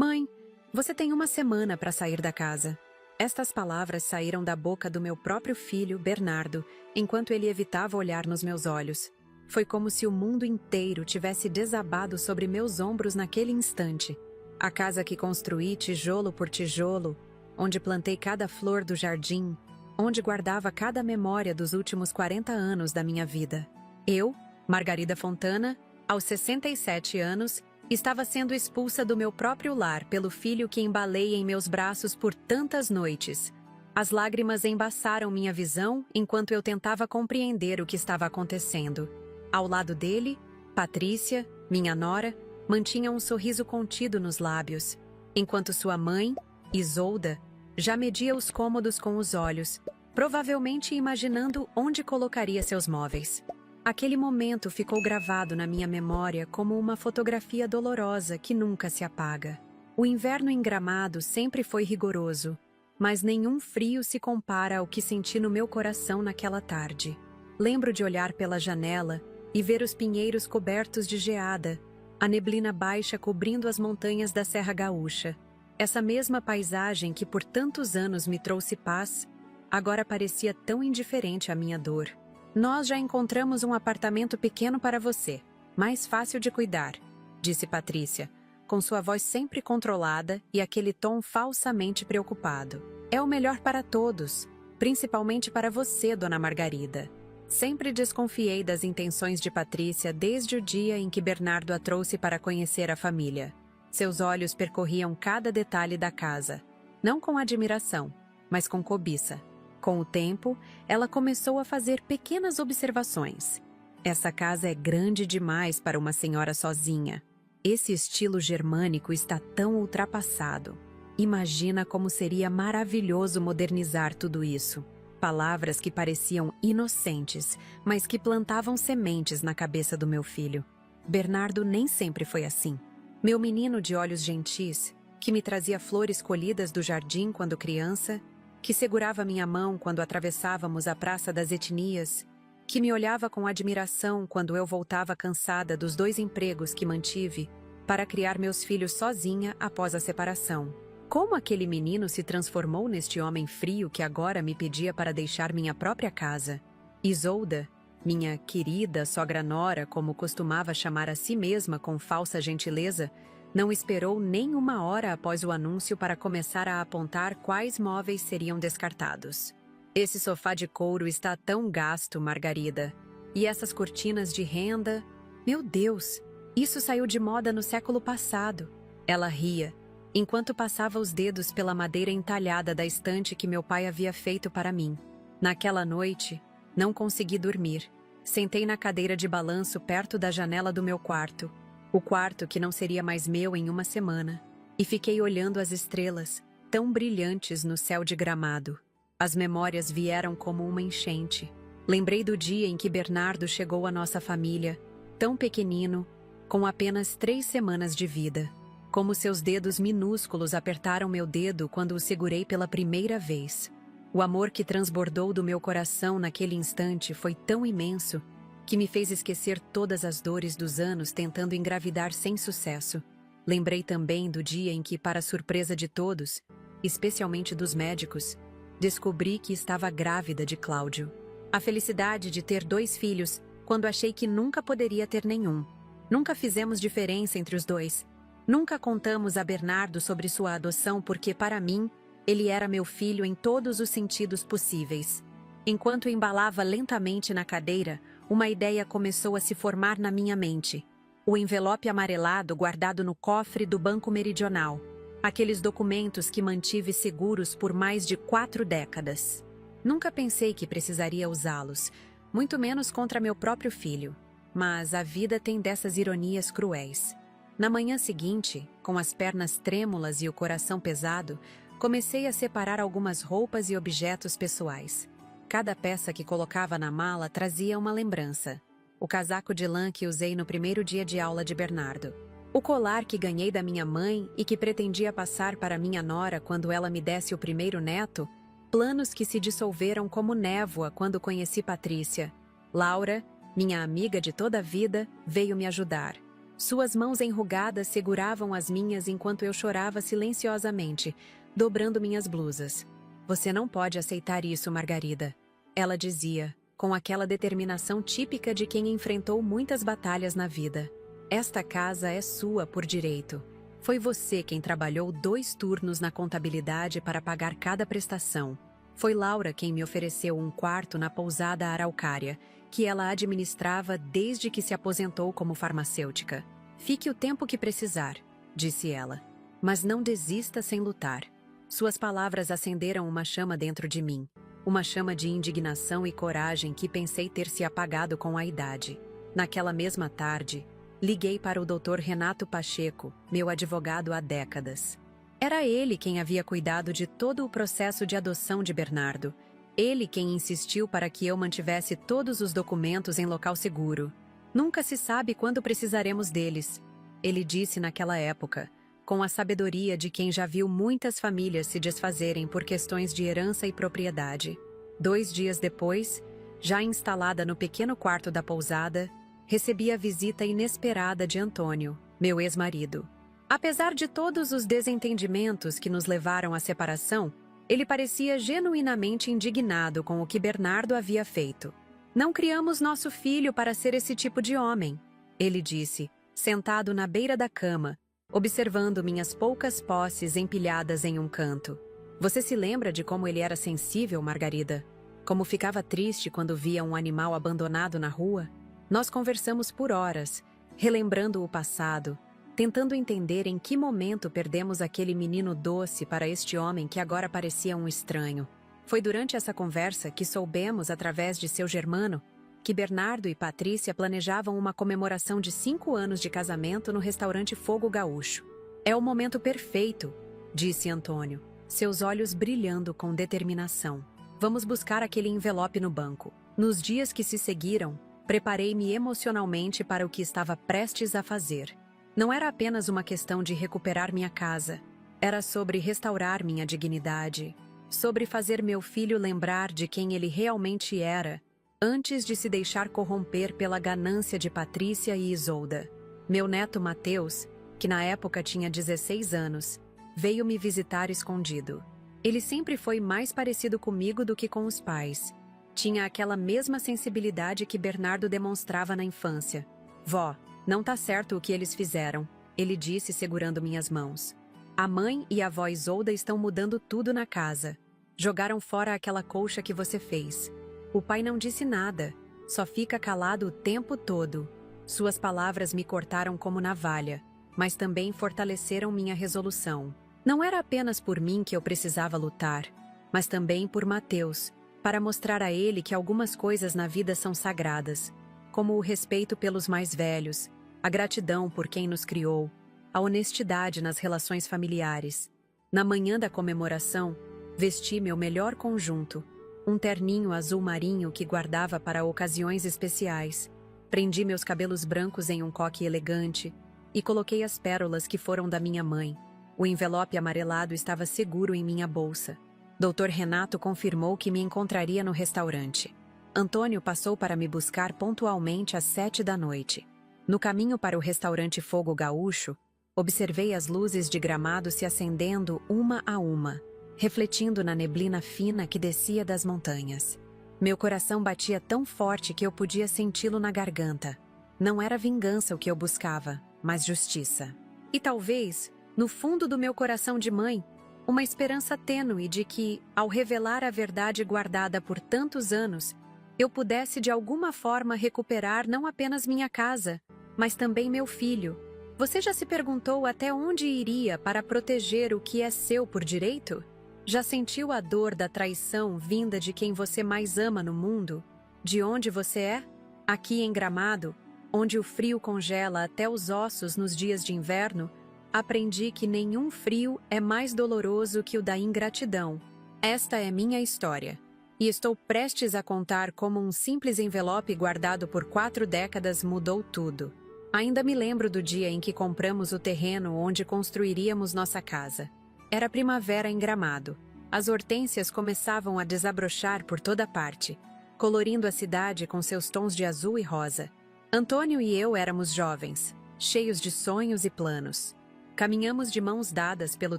Mãe, você tem uma semana para sair da casa. Estas palavras saíram da boca do meu próprio filho, Bernardo, enquanto ele evitava olhar nos meus olhos. Foi como se o mundo inteiro tivesse desabado sobre meus ombros naquele instante. A casa que construí tijolo por tijolo, onde plantei cada flor do jardim, onde guardava cada memória dos últimos 40 anos da minha vida. Eu, Margarida Fontana, aos 67 anos, estava sendo expulsa do meu próprio lar pelo filho que embalei em meus braços por tantas noites. As lágrimas embaçaram minha visão enquanto eu tentava compreender o que estava acontecendo. Ao lado dele, Patrícia, minha nora, mantinha um sorriso contido nos lábios, enquanto sua mãe, Isolda, já media os cômodos com os olhos, provavelmente imaginando onde colocaria seus móveis. Aquele momento ficou gravado na minha memória como uma fotografia dolorosa que nunca se apaga. O inverno em Gramado sempre foi rigoroso, mas nenhum frio se compara ao que senti no meu coração naquela tarde. Lembro de olhar pela janela e ver os pinheiros cobertos de geada, a neblina baixa cobrindo as montanhas da Serra Gaúcha. Essa mesma paisagem que por tantos anos me trouxe paz, agora parecia tão indiferente à minha dor. Nós já encontramos um apartamento pequeno para você, mais fácil de cuidar, disse Patrícia, com sua voz sempre controlada e aquele tom falsamente preocupado. É o melhor para todos, principalmente para você, Dona Margarida. Sempre desconfiei das intenções de Patrícia desde o dia em que Bernardo a trouxe para conhecer a família. Seus olhos percorriam cada detalhe da casa, não com admiração, mas com cobiça. Com o tempo, ela começou a fazer pequenas observações. Essa casa é grande demais para uma senhora sozinha. Esse estilo germânico está tão ultrapassado. Imagina como seria maravilhoso modernizar tudo isso. Palavras que pareciam inocentes, mas que plantavam sementes na cabeça do meu filho. Bernardo nem sempre foi assim. Meu menino de olhos gentis, que me trazia flores colhidas do jardim quando criança, que segurava minha mão quando atravessávamos a Praça das Etnias, que me olhava com admiração quando eu voltava cansada dos 2 empregos que mantive para criar meus filhos sozinha após a separação. Como aquele menino se transformou neste homem frio que agora me pedia para deixar minha própria casa? Isolda, minha querida sogra-nora, como costumava chamar a si mesma com falsa gentileza, não esperou nem uma hora após o anúncio para começar a apontar quais móveis seriam descartados. Esse sofá de couro está tão gasto, Margarida. E essas cortinas de renda? Meu Deus, isso saiu de moda no século passado. Ela ria, enquanto passava os dedos pela madeira entalhada da estante que meu pai havia feito para mim. Naquela noite, não consegui dormir. Sentei na cadeira de balanço perto da janela do meu quarto, o quarto que não seria mais meu em uma semana, e fiquei olhando as estrelas, tão brilhantes no céu de Gramado. As memórias vieram como uma enchente. Lembrei do dia em que Bernardo chegou à nossa família, tão pequenino, com apenas 3 semanas de vida. Como seus dedos minúsculos apertaram meu dedo quando o segurei pela primeira vez. O amor que transbordou do meu coração naquele instante foi tão imenso que me fez esquecer todas as dores dos anos tentando engravidar sem sucesso. Lembrei também do dia em que, para surpresa de todos, especialmente dos médicos, descobri que estava grávida de Cláudio. A felicidade de ter 2 filhos, quando achei que nunca poderia ter nenhum. Nunca fizemos diferença entre os 2. Nunca contamos a Bernardo sobre sua adoção porque, para mim, ele era meu filho em todos os sentidos possíveis. Enquanto embalava lentamente na cadeira, uma ideia começou a se formar na minha mente. O envelope amarelado guardado no cofre do Banco Meridional. Aqueles documentos que mantive seguros por mais de 4 décadas. Nunca pensei que precisaria usá-los, muito menos contra meu próprio filho. Mas a vida tem dessas ironias cruéis. Na manhã seguinte, com as pernas trêmulas e o coração pesado, comecei a separar algumas roupas e objetos pessoais. Cada peça que colocava na mala trazia uma lembrança. O casaco de lã que usei no primeiro dia de aula de Bernardo. O colar que ganhei da minha mãe e que pretendia passar para minha nora quando ela me desse o primeiro neto. Planos que se dissolveram como névoa quando conheci Patrícia. Laura, minha amiga de toda a vida, veio me ajudar. Suas mãos enrugadas seguravam as minhas enquanto eu chorava silenciosamente, dobrando minhas blusas. Você não pode aceitar isso, Margarida. Ela dizia, com aquela determinação típica de quem enfrentou muitas batalhas na vida. Esta casa é sua por direito. Foi você quem trabalhou 2 turnos na contabilidade para pagar cada prestação. Foi Laura quem me ofereceu um quarto na pousada Araucária, que ela administrava desde que se aposentou como farmacêutica. Fique o tempo que precisar, disse ela. Mas não desista sem lutar. Suas palavras acenderam uma chama dentro de mim. Uma chama de indignação e coragem que pensei ter se apagado com a idade. Naquela mesma tarde, liguei para o Dr. Renato Pacheco, meu advogado há décadas. Era ele quem havia cuidado de todo o processo de adoção de Bernardo. Ele quem insistiu para que eu mantivesse todos os documentos em local seguro. Nunca se sabe quando precisaremos deles, ele disse naquela época, com a sabedoria de quem já viu muitas famílias se desfazerem por questões de herança e propriedade. 2 dias depois, já instalada no pequeno quarto da pousada, recebi a visita inesperada de Antônio, meu ex-marido. Apesar de todos os desentendimentos que nos levaram à separação, ele parecia genuinamente indignado com o que Bernardo havia feito. Não criamos nosso filho para ser esse tipo de homem, ele disse, sentado na beira da cama, observando minhas poucas posses empilhadas em um canto. Você se lembra de como ele era sensível, Margarida? Como ficava triste quando via um animal abandonado na rua? Nós conversamos por horas, relembrando o passado, tentando entender em que momento perdemos aquele menino doce para este homem que agora parecia um estranho. Foi durante essa conversa que soubemos, através de seu germano, que Bernardo e Patrícia planejavam uma comemoração de 5 anos de casamento no restaurante Fogo Gaúcho. É o momento perfeito, disse Antônio, seus olhos brilhando com determinação. Vamos buscar aquele envelope no banco. Nos dias que se seguiram, preparei-me emocionalmente para o que estava prestes a fazer. Não era apenas uma questão de recuperar minha casa. Era sobre restaurar minha dignidade, sobre fazer meu filho lembrar de quem ele realmente era, antes de se deixar corromper pela ganância de Patrícia e Isolda. Meu neto Mateus, que na época tinha 16 anos, veio me visitar escondido. Ele sempre foi mais parecido comigo do que com os pais. Tinha aquela mesma sensibilidade que Bernardo demonstrava na infância. Vó, não tá certo o que eles fizeram, ele disse segurando minhas mãos. A mãe e a avó Isolda estão mudando tudo na casa. Jogaram fora aquela colcha que você fez. O pai não disse nada, só fica calado o tempo todo. Suas palavras me cortaram como navalha, mas também fortaleceram minha resolução. Não era apenas por mim que eu precisava lutar, mas também por Mateus, para mostrar a ele que algumas coisas na vida são sagradas, como o respeito pelos mais velhos, a gratidão por quem nos criou, a honestidade nas relações familiares. Na manhã da comemoração, vesti meu melhor conjunto, um terninho azul marinho que guardava para ocasiões especiais. Prendi meus cabelos brancos em um coque elegante e coloquei as pérolas que foram da minha mãe. O envelope amarelado estava seguro em minha bolsa. Dr. Renato confirmou que me encontraria no restaurante. Antônio passou para me buscar pontualmente às 7 da noite. No caminho para o restaurante Fogo Gaúcho, observei as luzes de Gramado se acendendo uma a uma, refletindo na neblina fina que descia das montanhas. Meu coração batia tão forte que eu podia senti-lo na garganta. Não era vingança o que eu buscava, mas justiça. E talvez, no fundo do meu coração de mãe, uma esperança tênue de que, ao revelar a verdade guardada por tantos anos, eu pudesse de alguma forma recuperar não apenas minha casa, mas também meu filho. Você já se perguntou até onde iria para proteger o que é seu por direito? Já sentiu a dor da traição vinda de quem você mais ama no mundo? De onde você é? Aqui em Gramado, onde o frio congela até os ossos nos dias de inverno, aprendi que nenhum frio é mais doloroso que o da ingratidão. Esta é minha história. E estou prestes a contar como um simples envelope guardado por 4 décadas mudou tudo. Ainda me lembro do dia em que compramos o terreno onde construiríamos nossa casa. Era primavera em Gramado. As hortênsias começavam a desabrochar por toda parte, colorindo a cidade com seus tons de azul e rosa. Antônio e eu éramos jovens. cheios de sonhos e planos. Caminhamos de mãos dadas pelo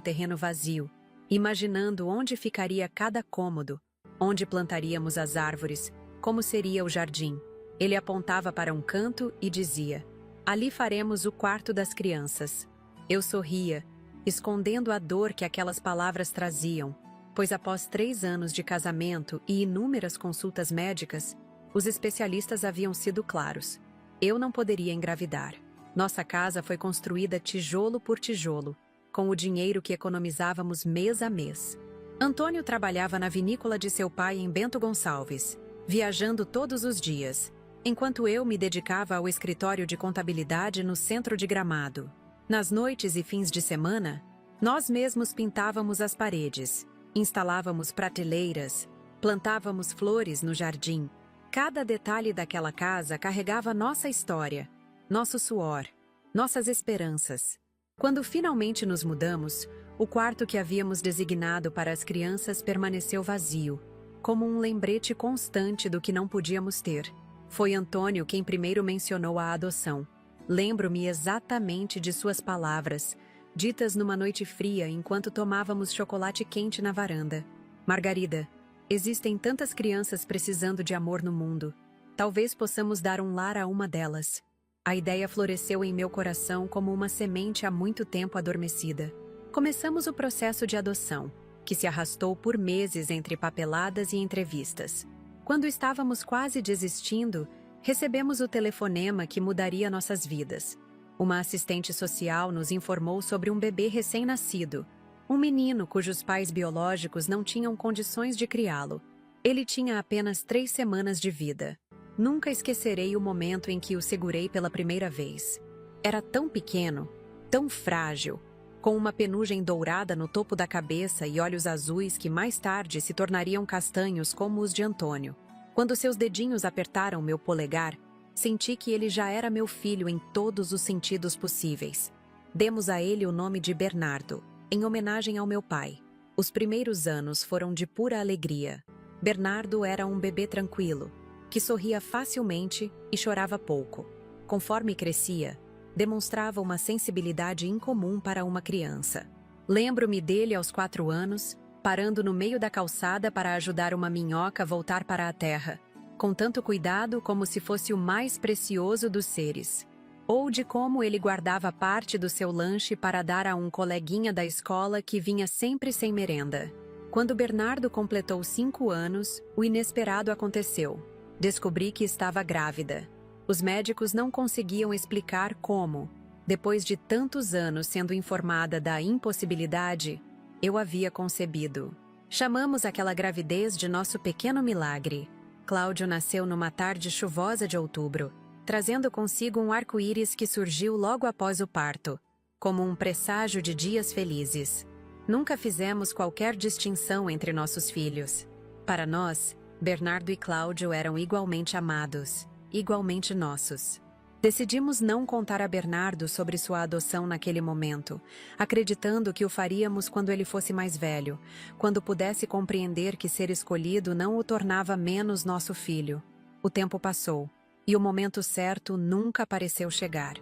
terreno vazio, imaginando onde ficaria cada cômodo, onde plantaríamos as árvores, como seria o jardim. Ele apontava para um canto e dizia: "Ali faremos o quarto das crianças." Eu sorria, escondendo a dor que aquelas palavras traziam, pois após 3 anos de casamento e inúmeras consultas médicas, os especialistas haviam sido claros. Eu não poderia engravidar. Nossa casa foi construída tijolo por tijolo, com o dinheiro que economizávamos mês a mês. Antônio trabalhava na vinícola de seu pai em Bento Gonçalves, viajando todos os dias, enquanto eu me dedicava ao escritório de contabilidade no centro de Gramado. Nas noites e fins de semana, nós mesmos pintávamos as paredes, instalávamos prateleiras, plantávamos flores no jardim. Cada detalhe daquela casa carregava nossa história, nosso suor, nossas esperanças. Quando finalmente nos mudamos, o quarto que havíamos designado para as crianças permaneceu vazio, como um lembrete constante do que não podíamos ter. Foi Antônio quem primeiro mencionou a adoção. Lembro-me exatamente de suas palavras, ditas numa noite fria enquanto tomávamos chocolate quente na varanda. "Margarida, existem tantas crianças precisando de amor no mundo. Talvez possamos dar um lar a uma delas." A ideia floresceu em meu coração como uma semente há muito tempo adormecida. Começamos o processo de adoção, que se arrastou por meses entre papeladas e entrevistas. Quando estávamos quase desistindo, recebemos o telefonema que mudaria nossas vidas. Uma assistente social nos informou sobre um bebê recém-nascido, um menino cujos pais biológicos não tinham condições de criá-lo. Ele tinha apenas 3 semanas de vida. Nunca esquecerei o momento em que o segurei pela primeira vez. Era tão pequeno, tão frágil, com uma penugem dourada no topo da cabeça e olhos azuis que mais tarde se tornariam castanhos como os de Antônio. Quando seus dedinhos apertaram meu polegar, senti que ele já era meu filho em todos os sentidos possíveis. Demos a ele o nome de Bernardo, em homenagem ao meu pai. Os primeiros anos foram de pura alegria. Bernardo era um bebê tranquilo, que sorria facilmente e chorava pouco. Conforme crescia, demonstrava uma sensibilidade incomum para uma criança. Lembro-me dele aos 4 anos, parando no meio da calçada para ajudar uma minhoca a voltar para a terra, com tanto cuidado como se fosse o mais precioso dos seres. Ou de como ele guardava parte do seu lanche para dar a um coleguinha da escola que vinha sempre sem merenda. Quando Bernardo completou 5 anos, o inesperado aconteceu. Descobri que estava grávida. Os médicos não conseguiam explicar como. Depois de tantos anos sendo informada da impossibilidade, eu havia concebido. Chamamos aquela gravidez de nosso pequeno milagre. Cláudio nasceu numa tarde chuvosa de outubro, trazendo consigo um arco-íris que surgiu logo após o parto, como um presságio de dias felizes. Nunca fizemos qualquer distinção entre nossos filhos. Para nós, Bernardo e Cláudio eram igualmente amados, igualmente nossos. Decidimos não contar a Bernardo sobre sua adoção naquele momento, acreditando que o faríamos quando ele fosse mais velho, quando pudesse compreender que ser escolhido não o tornava menos nosso filho. O tempo passou, e o momento certo nunca pareceu chegar.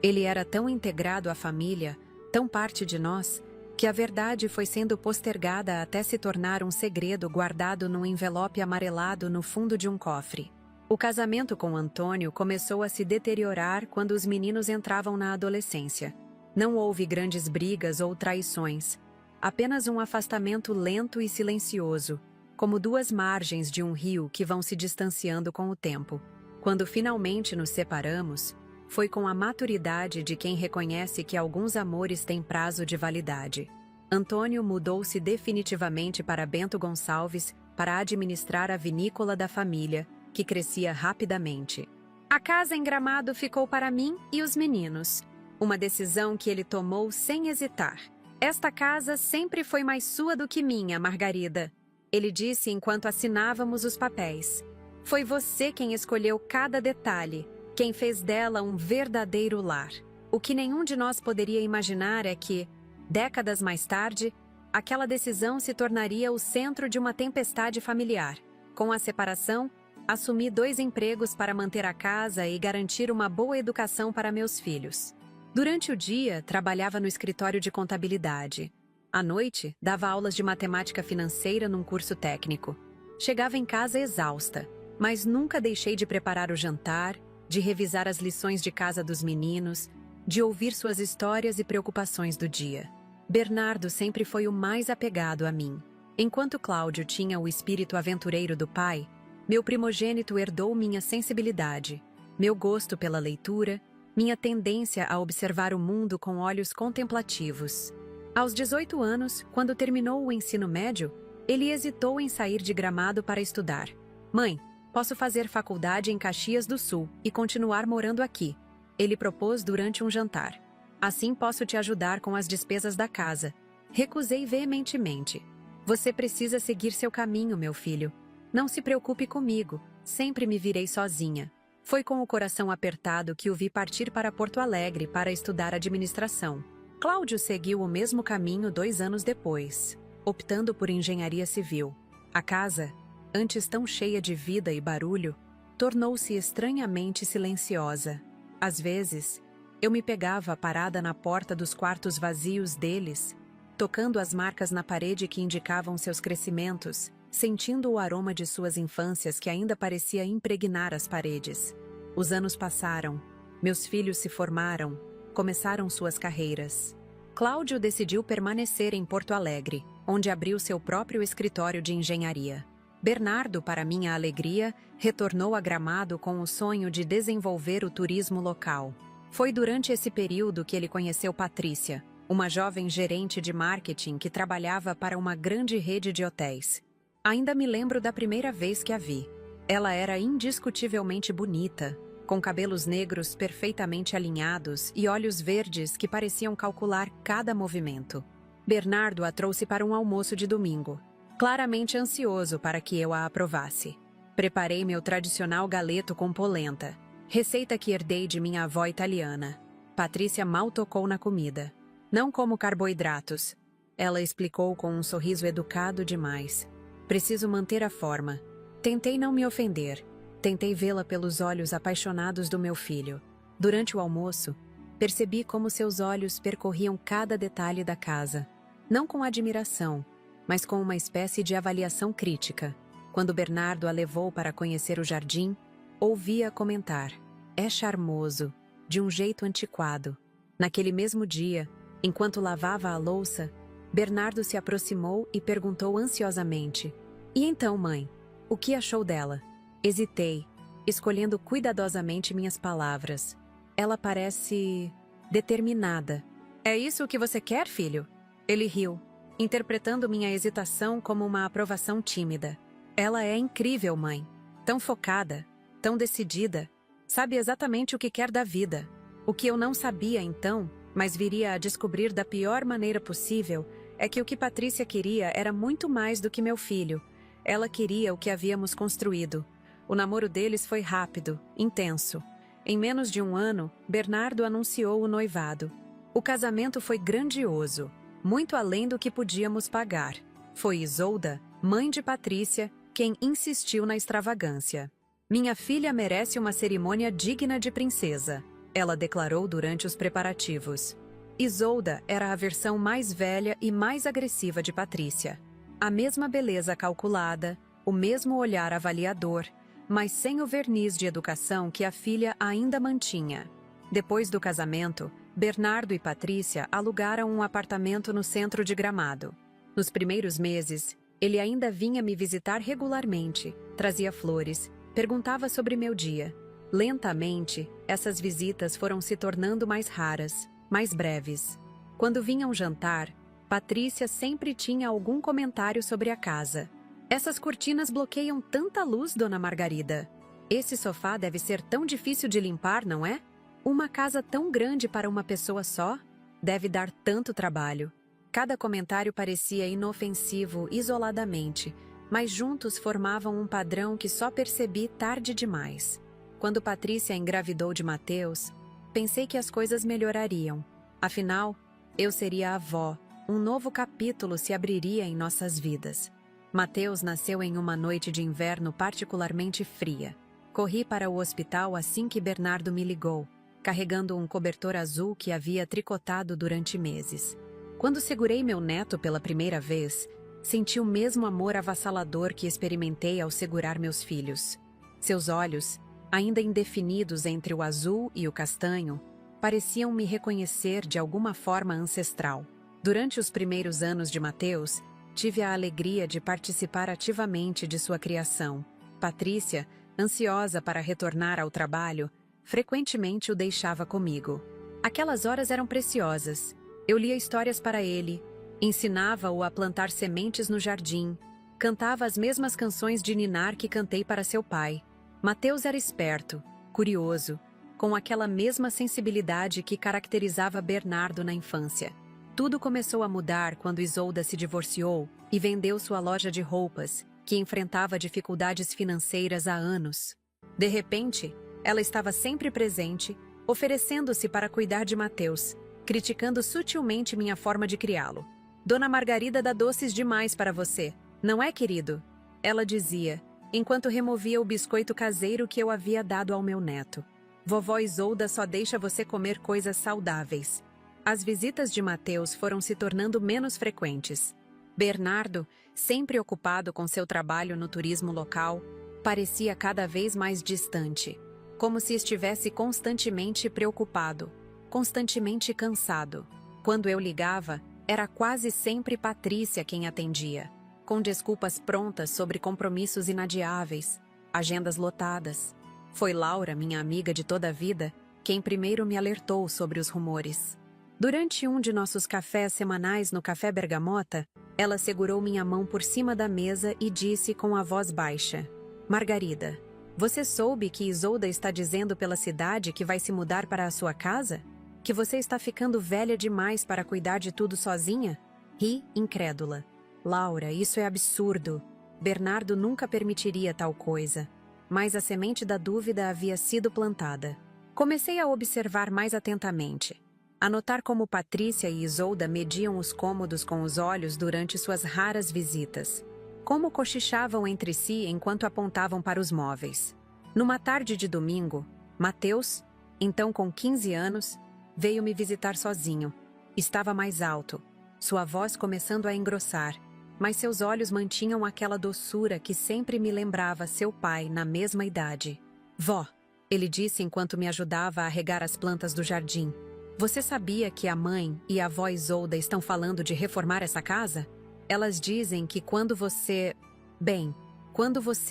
Ele era tão integrado à família, tão parte de nós, que a verdade foi sendo postergada até se tornar um segredo guardado num envelope amarelado no fundo de um cofre. O casamento com Antônio começou a se deteriorar quando os meninos entravam na adolescência. Não houve grandes brigas ou traições, apenas um afastamento lento e silencioso, como 2 margens de um rio que vão se distanciando com o tempo. Quando finalmente nos separamos, foi com a maturidade de quem reconhece que alguns amores têm prazo de validade. Antônio mudou-se definitivamente para Bento Gonçalves para administrar a vinícola da família, que crescia rapidamente. A casa em Gramado ficou para mim e os meninos. Uma decisão que ele tomou sem hesitar. "Esta casa sempre foi mais sua do que minha, Margarida", ele disse enquanto assinávamos os papéis. "Foi você quem escolheu cada detalhe, quem fez dela um verdadeiro lar." O que nenhum de nós poderia imaginar é que, décadas mais tarde, aquela decisão se tornaria o centro de uma tempestade familiar. Com a separação, assumi 2 empregos para manter a casa e garantir uma boa educação para meus filhos. Durante o dia, trabalhava no escritório de contabilidade. À noite, dava aulas de matemática financeira num curso técnico. Chegava em casa exausta, mas nunca deixei de preparar o jantar, de revisar as lições de casa dos meninos, de ouvir suas histórias e preocupações do dia. Bernardo sempre foi o mais apegado a mim. Enquanto Cláudio tinha o espírito aventureiro do pai, meu primogênito herdou minha sensibilidade, meu gosto pela leitura, minha tendência a observar o mundo com olhos contemplativos. Aos 18 anos, quando terminou o ensino médio, ele hesitou em sair de Gramado para estudar. Mãe, posso fazer faculdade em Caxias do Sul e continuar morando aqui, ele propôs durante um jantar. Assim posso te ajudar com as despesas da casa. Recusei veementemente. Você precisa seguir seu caminho, meu filho. Não se preocupe comigo, sempre me virei sozinha. Foi com o coração apertado que o vi partir para Porto Alegre para estudar administração. Cláudio seguiu o mesmo caminho 2 anos depois, optando por engenharia civil. A casa, antes tão cheia de vida e barulho, tornou-se estranhamente silenciosa. Às vezes, eu me pegava parada na porta dos quartos vazios deles, tocando as marcas na parede que indicavam seus crescimentos, sentindo o aroma de suas infâncias que ainda parecia impregnar as paredes. Os anos passaram, meus filhos se formaram, começaram suas carreiras. Cláudio decidiu permanecer em Porto Alegre, onde abriu seu próprio escritório de engenharia. Bernardo, para minha alegria, retornou a Gramado com o sonho de desenvolver o turismo local. Foi durante esse período que ele conheceu Patrícia, uma jovem gerente de marketing que trabalhava para uma grande rede de hotéis. Ainda me lembro da primeira vez que a vi. Ela era indiscutivelmente bonita, com cabelos negros perfeitamente alinhados e olhos verdes que pareciam calcular cada movimento. Bernardo a trouxe para um almoço de domingo, claramente ansioso para que eu a aprovasse. Preparei meu tradicional galeto com polenta, receita que herdei de minha avó italiana. Patrícia mal tocou na comida. Não como carboidratos, ela explicou com um sorriso educado demais. Preciso manter a forma. Tentei não me ofender. Tentei vê-la pelos olhos apaixonados do meu filho. Durante o almoço, percebi como seus olhos percorriam cada detalhe da casa. Não com admiração, mas com uma espécie de avaliação crítica. Quando Bernardo a levou para conhecer o jardim, ouvi-a comentar: "É charmoso, de um jeito antiquado." Naquele mesmo dia, enquanto lavava a louça, Bernardo se aproximou e perguntou ansiosamente: "E então, mãe, o que achou dela?" Hesitei, escolhendo cuidadosamente minhas palavras. "Ela parece determinada." "É isso o que você quer, filho?" Ele riu, interpretando minha hesitação como uma aprovação tímida. "Ela é incrível, mãe. Tão focada, tão decidida. Sabe exatamente o que quer da vida." O que eu não sabia então, mas viria a descobrir da pior maneira possível, é que o que Patrícia queria era muito mais do que meu filho. Ela queria o que havíamos construído. O namoro deles foi rápido, intenso. Em menos de 1 ano, Bernardo anunciou o noivado. O casamento foi grandioso, muito além do que podíamos pagar. Foi Isolda, mãe de Patrícia, quem insistiu na extravagância. "Minha filha merece uma cerimônia digna de princesa", ela declarou durante os preparativos. Isolda era a versão mais velha e mais agressiva de Patrícia. A mesma beleza calculada, o mesmo olhar avaliador, mas sem o verniz de educação que a filha ainda mantinha. Depois do casamento, Bernardo e Patrícia alugaram um apartamento no centro de Gramado. Nos primeiros meses, ele ainda vinha me visitar regularmente, trazia flores, perguntava sobre meu dia. Lentamente, essas visitas foram se tornando mais raras, mais breves. Quando vinham jantar, Patrícia sempre tinha algum comentário sobre a casa. "Essas cortinas bloqueiam tanta luz, dona Margarida. Esse sofá deve ser tão difícil de limpar, não é? Uma casa tão grande para uma pessoa só? Deve dar tanto trabalho." Cada comentário parecia inofensivo isoladamente, mas juntos formavam um padrão que só percebi tarde demais. Quando Patrícia engravidou de Mateus, pensei que as coisas melhorariam. Afinal, eu seria a avó, um novo capítulo se abriria em nossas vidas. Mateus nasceu em uma noite de inverno particularmente fria. Corri para o hospital assim que Bernardo me ligou. carregando um cobertor azul que havia tricotado durante meses. Quando segurei meu neto pela primeira vez, senti o mesmo amor avassalador que experimentei ao segurar meus filhos. Seus olhos, ainda indefinidos entre o azul e o castanho, pareciam me reconhecer de alguma forma ancestral. Durante os primeiros anos de Mateus, tive a alegria de participar ativamente de sua criação. Patrícia, ansiosa para retornar ao trabalho, frequentemente o deixava comigo. Aquelas horas eram preciosas. Eu lia histórias para ele, ensinava-o a plantar sementes no jardim, cantava as mesmas canções de ninar que cantei para seu pai. Mateus era esperto, curioso, com aquela mesma sensibilidade que caracterizava Bernardo na infância. Tudo começou a mudar quando Isolda se divorciou e vendeu sua loja de roupas, que enfrentava dificuldades financeiras há anos. De repente, ela estava sempre presente, oferecendo-se para cuidar de Mateus, criticando sutilmente minha forma de criá-lo. "Dona Margarida dá doces demais para você, não é, querido?" Ela dizia, enquanto removia o biscoito caseiro que eu havia dado ao meu neto. "Vovó Isolda só deixa você comer coisas saudáveis." As visitas de Mateus foram se tornando menos frequentes. Bernardo, sempre ocupado com seu trabalho no turismo local, parecia cada vez mais distante, como se estivesse constantemente preocupado, constantemente cansado. Quando eu ligava, era quase sempre Patrícia quem atendia, com desculpas prontas sobre compromissos inadiáveis, agendas lotadas. Foi Laura, minha amiga de toda a vida, quem primeiro me alertou sobre os rumores. Durante um de nossos cafés semanais no Café Bergamota, ela segurou minha mão por cima da mesa e disse com a voz baixa: "Margarida, você soube que Isolda está dizendo pela cidade que vai se mudar para a sua casa? Que você está ficando velha demais para cuidar de tudo sozinha?" Ri, incrédula. "Laura, isso é absurdo. Bernardo nunca permitiria tal coisa." Mas a semente da dúvida havia sido plantada. Comecei a observar mais atentamente, a notar como Patrícia e Isolda mediam os cômodos com os olhos durante suas raras visitas, como cochichavam entre si enquanto apontavam para os móveis. Numa tarde de domingo, Mateus, então com 15 anos, veio me visitar sozinho. Estava mais alto, sua voz começando a engrossar, mas seus olhos mantinham aquela doçura que sempre me lembrava seu pai na mesma idade. "Vó", ele disse enquanto me ajudava a regar as plantas do jardim, "você sabia que a mãe e a avó Isolda estão falando de reformar essa casa? Elas dizem que quando você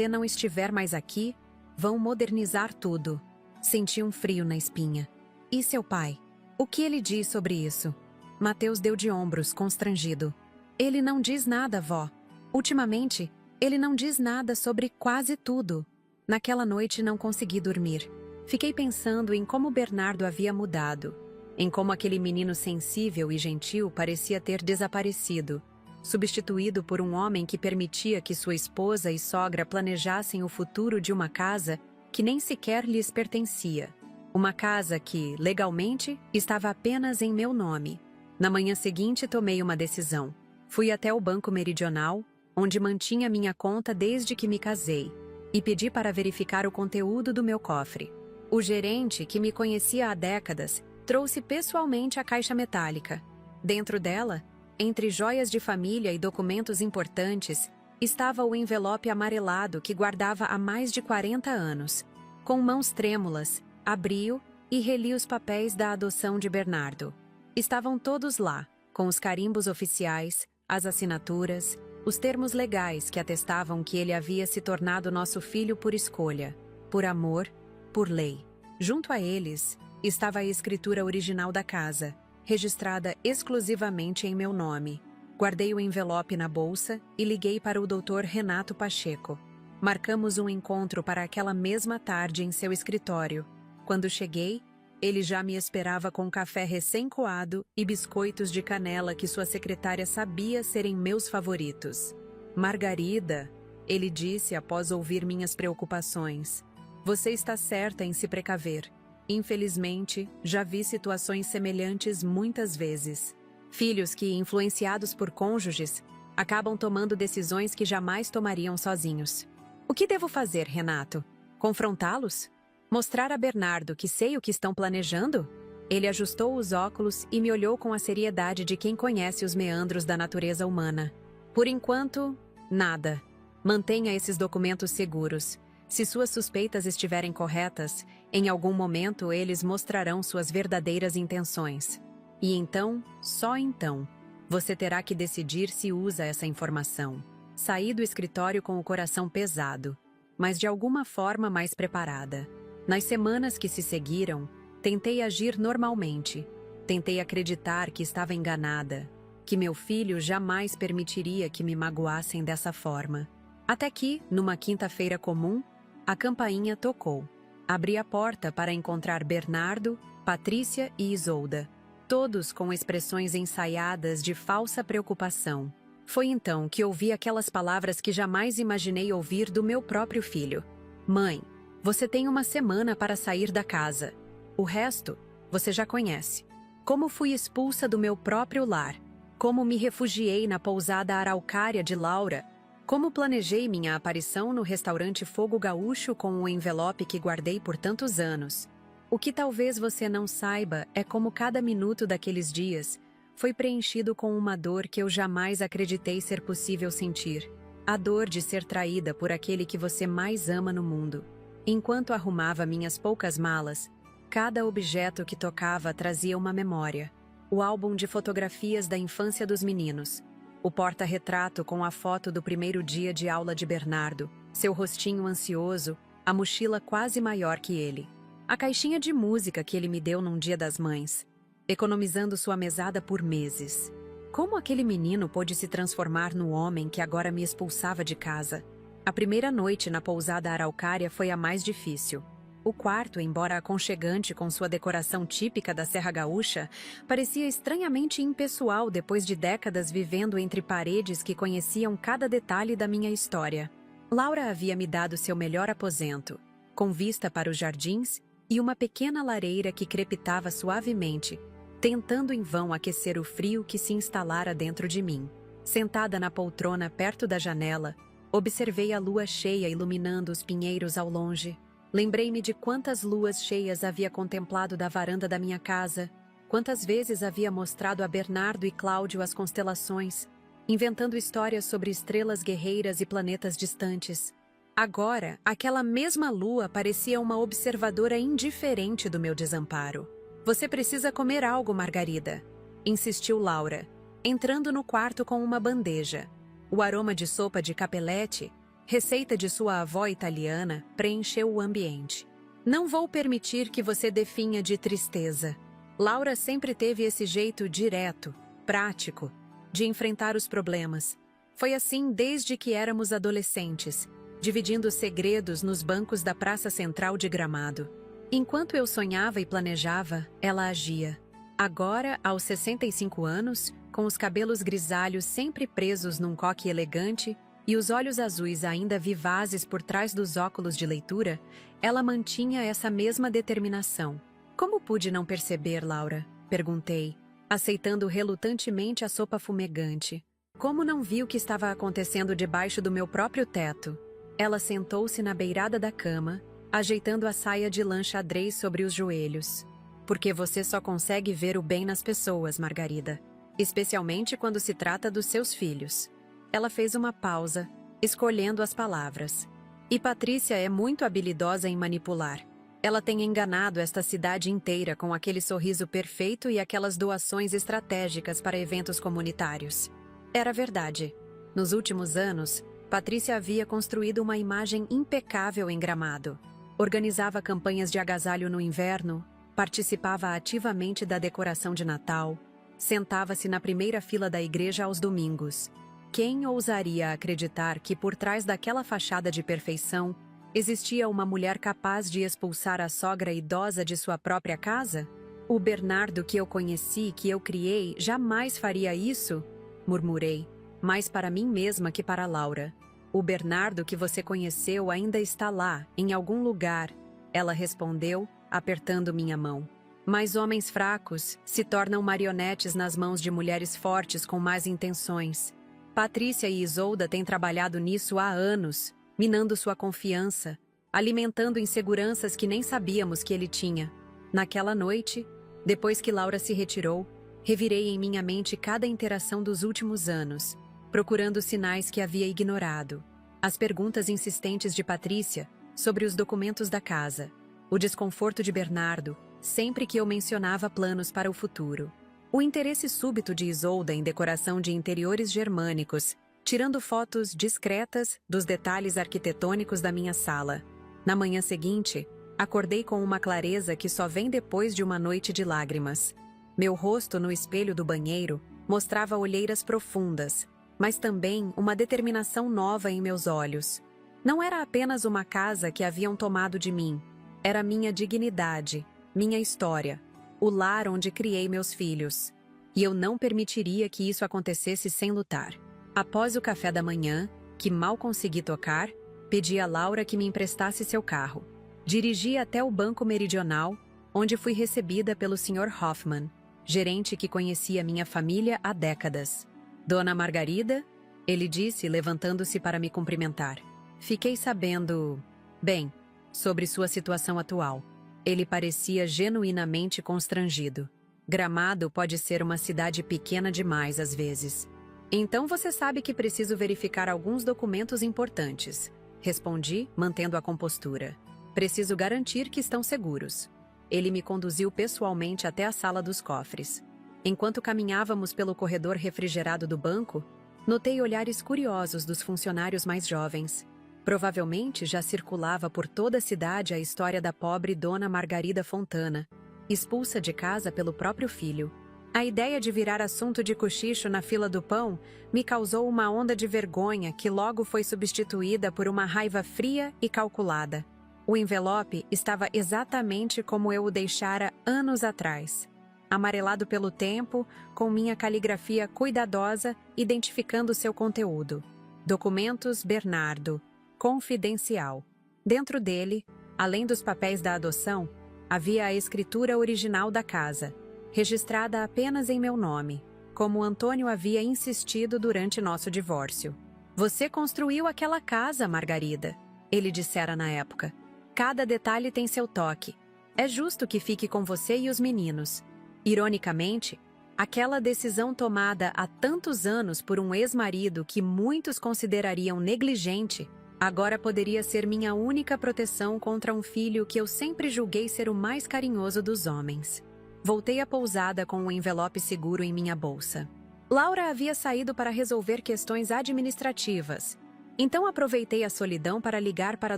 não estiver mais aqui, vão modernizar tudo." Senti um frio na espinha. "E seu pai? O que ele diz sobre isso?" Mateus deu de ombros, constrangido. "Ele não diz nada, vó. Ultimamente, ele não diz nada sobre quase tudo." Naquela noite não consegui dormir. Fiquei pensando em como Bernardo havia mudado, em como aquele menino sensível e gentil parecia ter desaparecido, substituído por um homem que permitia que sua esposa e sogra planejassem o futuro de uma casa que nem sequer lhes pertencia. Uma casa que, legalmente, estava apenas em meu nome. Na manhã seguinte tomei uma decisão. Fui até o Banco Meridional, onde mantinha minha conta desde que me casei, e pedi para verificar o conteúdo do meu cofre. O gerente, que me conhecia há décadas, trouxe pessoalmente a caixa metálica. Dentro dela, entre joias de família e documentos importantes, estava o envelope amarelado que guardava há mais de 40 anos. Com mãos trêmulas, abri-o e reli os papéis da adoção de Bernardo. Estavam todos lá, com os carimbos oficiais, as assinaturas, os termos legais que atestavam que ele havia se tornado nosso filho por escolha, por amor, por lei. Junto a eles, estava a escritura original da casa, registrada exclusivamente em meu nome. Guardei o envelope na bolsa e liguei para o Dr. Renato Pacheco. Marcamos um encontro para aquela mesma tarde em seu escritório. Quando cheguei, ele já me esperava com café recém-coado e biscoitos de canela que sua secretária sabia serem meus favoritos. "Margarida", ele disse após ouvir minhas preocupações, "você está certa em se precaver. Infelizmente, já vi situações semelhantes muitas vezes. Filhos que, influenciados por cônjuges, acabam tomando decisões que jamais tomariam sozinhos. O que devo fazer, Renato? Confrontá-los?" Mostrar a Bernardo que sei o que estão planejando? Ele ajustou os óculos e me olhou com a seriedade de quem conhece os meandros da natureza humana. Por enquanto, nada. Mantenha esses documentos seguros. Se suas suspeitas estiverem corretas, em algum momento eles mostrarão suas verdadeiras intenções. E então, só então, você terá que decidir se usa essa informação. Saí do escritório com o coração pesado, mas de alguma forma mais preparada. Nas semanas que se seguiram, tentei agir normalmente. Tentei acreditar que estava enganada, que meu filho jamais permitiria que me magoassem dessa forma. Até que, numa quinta-feira comum, a campainha tocou. Abri a porta para encontrar Bernardo, Patrícia e Isolda, todos com expressões ensaiadas de falsa preocupação. Foi então que ouvi aquelas palavras que jamais imaginei ouvir do meu próprio filho. Mãe, você tem uma semana para sair da casa. O resto, você já conhece. Como fui expulsa do meu próprio lar. Como me refugiei na pousada araucária de Laura. Como planejei minha aparição no restaurante Fogo Gaúcho com o envelope que guardei por tantos anos. O que talvez você não saiba é como cada minuto daqueles dias foi preenchido com uma dor que eu jamais acreditei ser possível sentir. A dor de ser traída por aquele que você mais ama no mundo. Enquanto arrumava minhas poucas malas, cada objeto que tocava trazia uma memória. O álbum de fotografias da infância dos meninos. O porta-retrato com a foto do primeiro dia de aula de Bernardo, seu rostinho ansioso, a mochila quase maior que ele. A caixinha de música que ele me deu num Dia das Mães, economizando sua mesada por meses. Como aquele menino pôde se transformar no homem que agora me expulsava de casa? A primeira noite na pousada araucária foi a mais difícil. O quarto, embora aconchegante com sua decoração típica da Serra Gaúcha, parecia estranhamente impessoal depois de décadas vivendo entre paredes que conheciam cada detalhe da minha história. Laura havia me dado seu melhor aposento, com vista para os jardins e uma pequena lareira que crepitava suavemente, tentando em vão aquecer o frio que se instalara dentro de mim. Sentada na poltrona perto da janela, observei a lua cheia iluminando os pinheiros ao longe. Lembrei-me de quantas luas cheias havia contemplado da varanda da minha casa, quantas vezes havia mostrado a Bernardo e Cláudio as constelações, inventando histórias sobre estrelas guerreiras e planetas distantes. Agora, aquela mesma lua parecia uma observadora indiferente do meu desamparo. Você precisa comer algo, Margarida, insistiu Laura, entrando no quarto com uma bandeja. O aroma de sopa de capelete, receita de sua avó italiana, preencheu o ambiente. Não vou permitir que você definha de tristeza. Laura sempre teve esse jeito direto, prático, de enfrentar os problemas. Foi assim desde que éramos adolescentes, dividindo segredos nos bancos da Praça Central de Gramado. Enquanto eu sonhava e planejava, ela agia. Agora, aos 65 anos, com os cabelos grisalhos sempre presos num coque elegante, e os olhos azuis ainda vivazes por trás dos óculos de leitura, ela mantinha essa mesma determinação. Como pude não perceber, Laura? Perguntei, aceitando relutantemente a sopa fumegante. Como não vi o que estava acontecendo debaixo do meu próprio teto? Ela sentou-se na beirada da cama, ajeitando a saia de lã xadrez sobre os joelhos. Porque você só consegue ver o bem nas pessoas, Margarida. Especialmente quando se trata dos seus filhos. Ela fez uma pausa, escolhendo as palavras. E Patrícia é muito habilidosa em manipular. Ela tem enganado esta cidade inteira com aquele sorriso perfeito e aquelas doações estratégicas para eventos comunitários. Era verdade. Nos últimos anos, Patrícia havia construído uma imagem impecável em Gramado. Organizava campanhas de agasalho no inverno, participava ativamente da decoração de Natal, sentava-se na primeira fila da igreja aos domingos. Quem ousaria acreditar que por trás daquela fachada de perfeição existia uma mulher capaz de expulsar a sogra idosa de sua própria casa? O Bernardo que eu conheci, que eu criei, jamais faria isso? Murmurei, mais para mim mesma que para Laura. O Bernardo que você conheceu ainda está lá, em algum lugar, ela respondeu, apertando minha mão. Mas homens fracos se tornam marionetes nas mãos de mulheres fortes com más intenções. Patrícia e Isolda têm trabalhado nisso há anos, minando sua confiança, alimentando inseguranças que nem sabíamos que ele tinha. Naquela noite, depois que Laura se retirou, revirei em minha mente cada interação dos últimos anos, procurando sinais que havia ignorado. As perguntas insistentes de Patrícia sobre os documentos da casa, o desconforto de Bernardo sempre que eu mencionava planos para o futuro, o interesse súbito de Isolda em decoração de interiores germânicos, tirando fotos discretas dos detalhes arquitetônicos da minha sala. Na manhã seguinte, acordei com uma clareza que só vem depois de uma noite de lágrimas. Meu rosto no espelho do banheiro mostrava olheiras profundas, mas também uma determinação nova em meus olhos. Não era apenas uma casa que haviam tomado de mim, era minha dignidade, minha história, o lar onde criei meus filhos. E eu não permitiria que isso acontecesse sem lutar. Após o café da manhã, que mal consegui tocar, pedi a Laura que me emprestasse seu carro. Dirigi até o Banco Meridional, onde fui recebida pelo Sr. Hoffman, gerente que conhecia minha família há décadas. Dona Margarida? Ele disse, levantando-se para me cumprimentar. Fiquei sabendo, bem, sobre sua situação atual. Ele parecia genuinamente constrangido. Gramado pode ser uma cidade pequena demais às vezes. Então você sabe que preciso verificar alguns documentos importantes. Respondi, mantendo a compostura. Preciso garantir que estão seguros. Ele me conduziu pessoalmente até a sala dos cofres. Enquanto caminhávamos pelo corredor refrigerado do banco, notei olhares curiosos dos funcionários mais jovens. Provavelmente já circulava por toda a cidade a história da pobre Dona Margarida Fontana, expulsa de casa pelo próprio filho. A ideia de virar assunto de cochicho na fila do pão me causou uma onda de vergonha que logo foi substituída por uma raiva fria e calculada. O envelope estava exatamente como eu o deixara anos atrás. Amarelado pelo tempo, com minha caligrafia cuidadosa identificando seu conteúdo. Documentos Bernardo. Confidencial. Dentro dele, além dos papéis da adoção, havia a escritura original da casa, registrada apenas em meu nome, como Antônio havia insistido durante nosso divórcio. Você construiu aquela casa, Margarida, ele dissera na época. Cada detalhe tem seu toque. É justo que fique com você e os meninos. Ironicamente, aquela decisão tomada há tantos anos por um ex-marido que muitos considerariam negligente, agora poderia ser minha única proteção contra um filho que eu sempre julguei ser o mais carinhoso dos homens. Voltei à pousada com um envelope seguro em minha bolsa. Laura havia saído para resolver questões administrativas. Então aproveitei a solidão para ligar para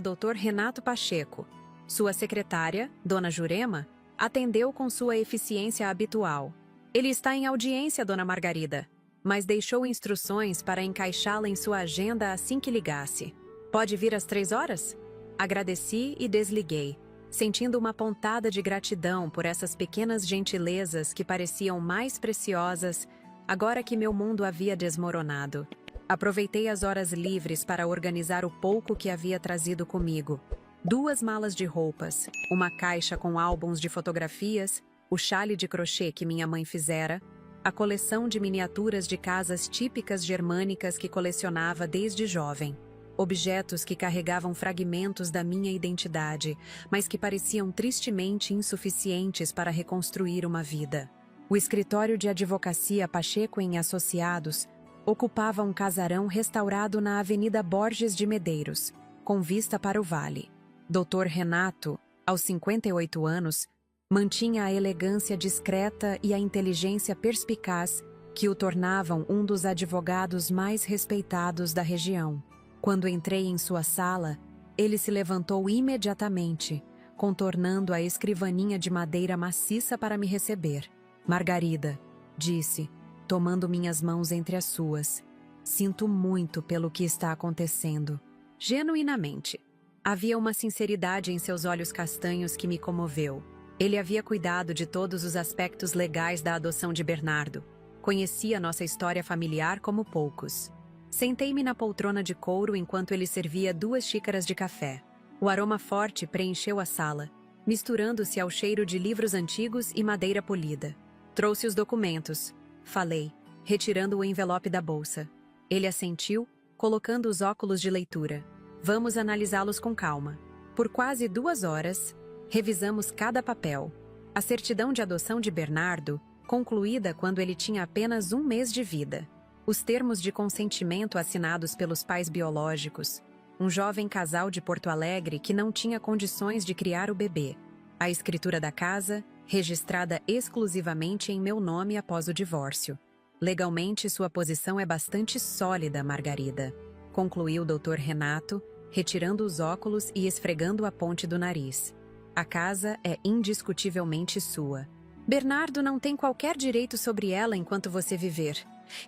Dr. Renato Pacheco. Sua secretária, Dona Jurema, atendeu com sua eficiência habitual. Ele está em audiência, Dona Margarida, mas deixou instruções para encaixá-la em sua agenda assim que ligasse. Pode vir às 3 horas? Agradeci e desliguei, sentindo uma pontada de gratidão por essas pequenas gentilezas que pareciam mais preciosas agora que meu mundo havia desmoronado. Aproveitei as horas livres para organizar o pouco que havia trazido comigo. 2 malas de roupas, uma caixa com álbuns de fotografias, o chale de crochê que minha mãe fizera, a coleção de miniaturas de casas típicas germânicas que colecionava desde jovem. Objetos que carregavam fragmentos da minha identidade, mas que pareciam tristemente insuficientes para reconstruir uma vida. O escritório de advocacia Pacheco e Associados ocupava um casarão restaurado na Avenida Borges de Medeiros, com vista para o vale. Dr. Renato, aos 58 anos, mantinha a elegância discreta e a inteligência perspicaz que o tornavam um dos advogados mais respeitados da região. Quando entrei em sua sala, ele se levantou imediatamente, contornando a escrivaninha de madeira maciça para me receber. Margarida, disse, tomando minhas mãos entre as suas. Sinto muito pelo que está acontecendo. Genuinamente. Havia uma sinceridade em seus olhos castanhos que me comoveu. Ele havia cuidado de todos os aspectos legais da adoção de Bernardo. Conhecia nossa história familiar como poucos. Sentei-me na poltrona de couro enquanto ele servia 2 xícaras de café. O aroma forte preencheu a sala, misturando-se ao cheiro de livros antigos e madeira polida. Trouxe os documentos, falei, retirando o envelope da bolsa. Ele assentiu, colocando os óculos de leitura. Vamos analisá-los com calma. Por quase 2 horas, revisamos cada papel. A certidão de adoção de Bernardo, concluída quando ele tinha apenas 1 mês de vida. Os termos de consentimento assinados pelos pais biológicos. Um jovem casal de Porto Alegre que não tinha condições de criar o bebê. A escritura da casa, registrada exclusivamente em meu nome após o divórcio. Legalmente, sua posição é bastante sólida, Margarida, concluiu o Dr. Renato, retirando os óculos e esfregando a ponte do nariz. A casa é indiscutivelmente sua. Bernardo não tem qualquer direito sobre ela enquanto você viver.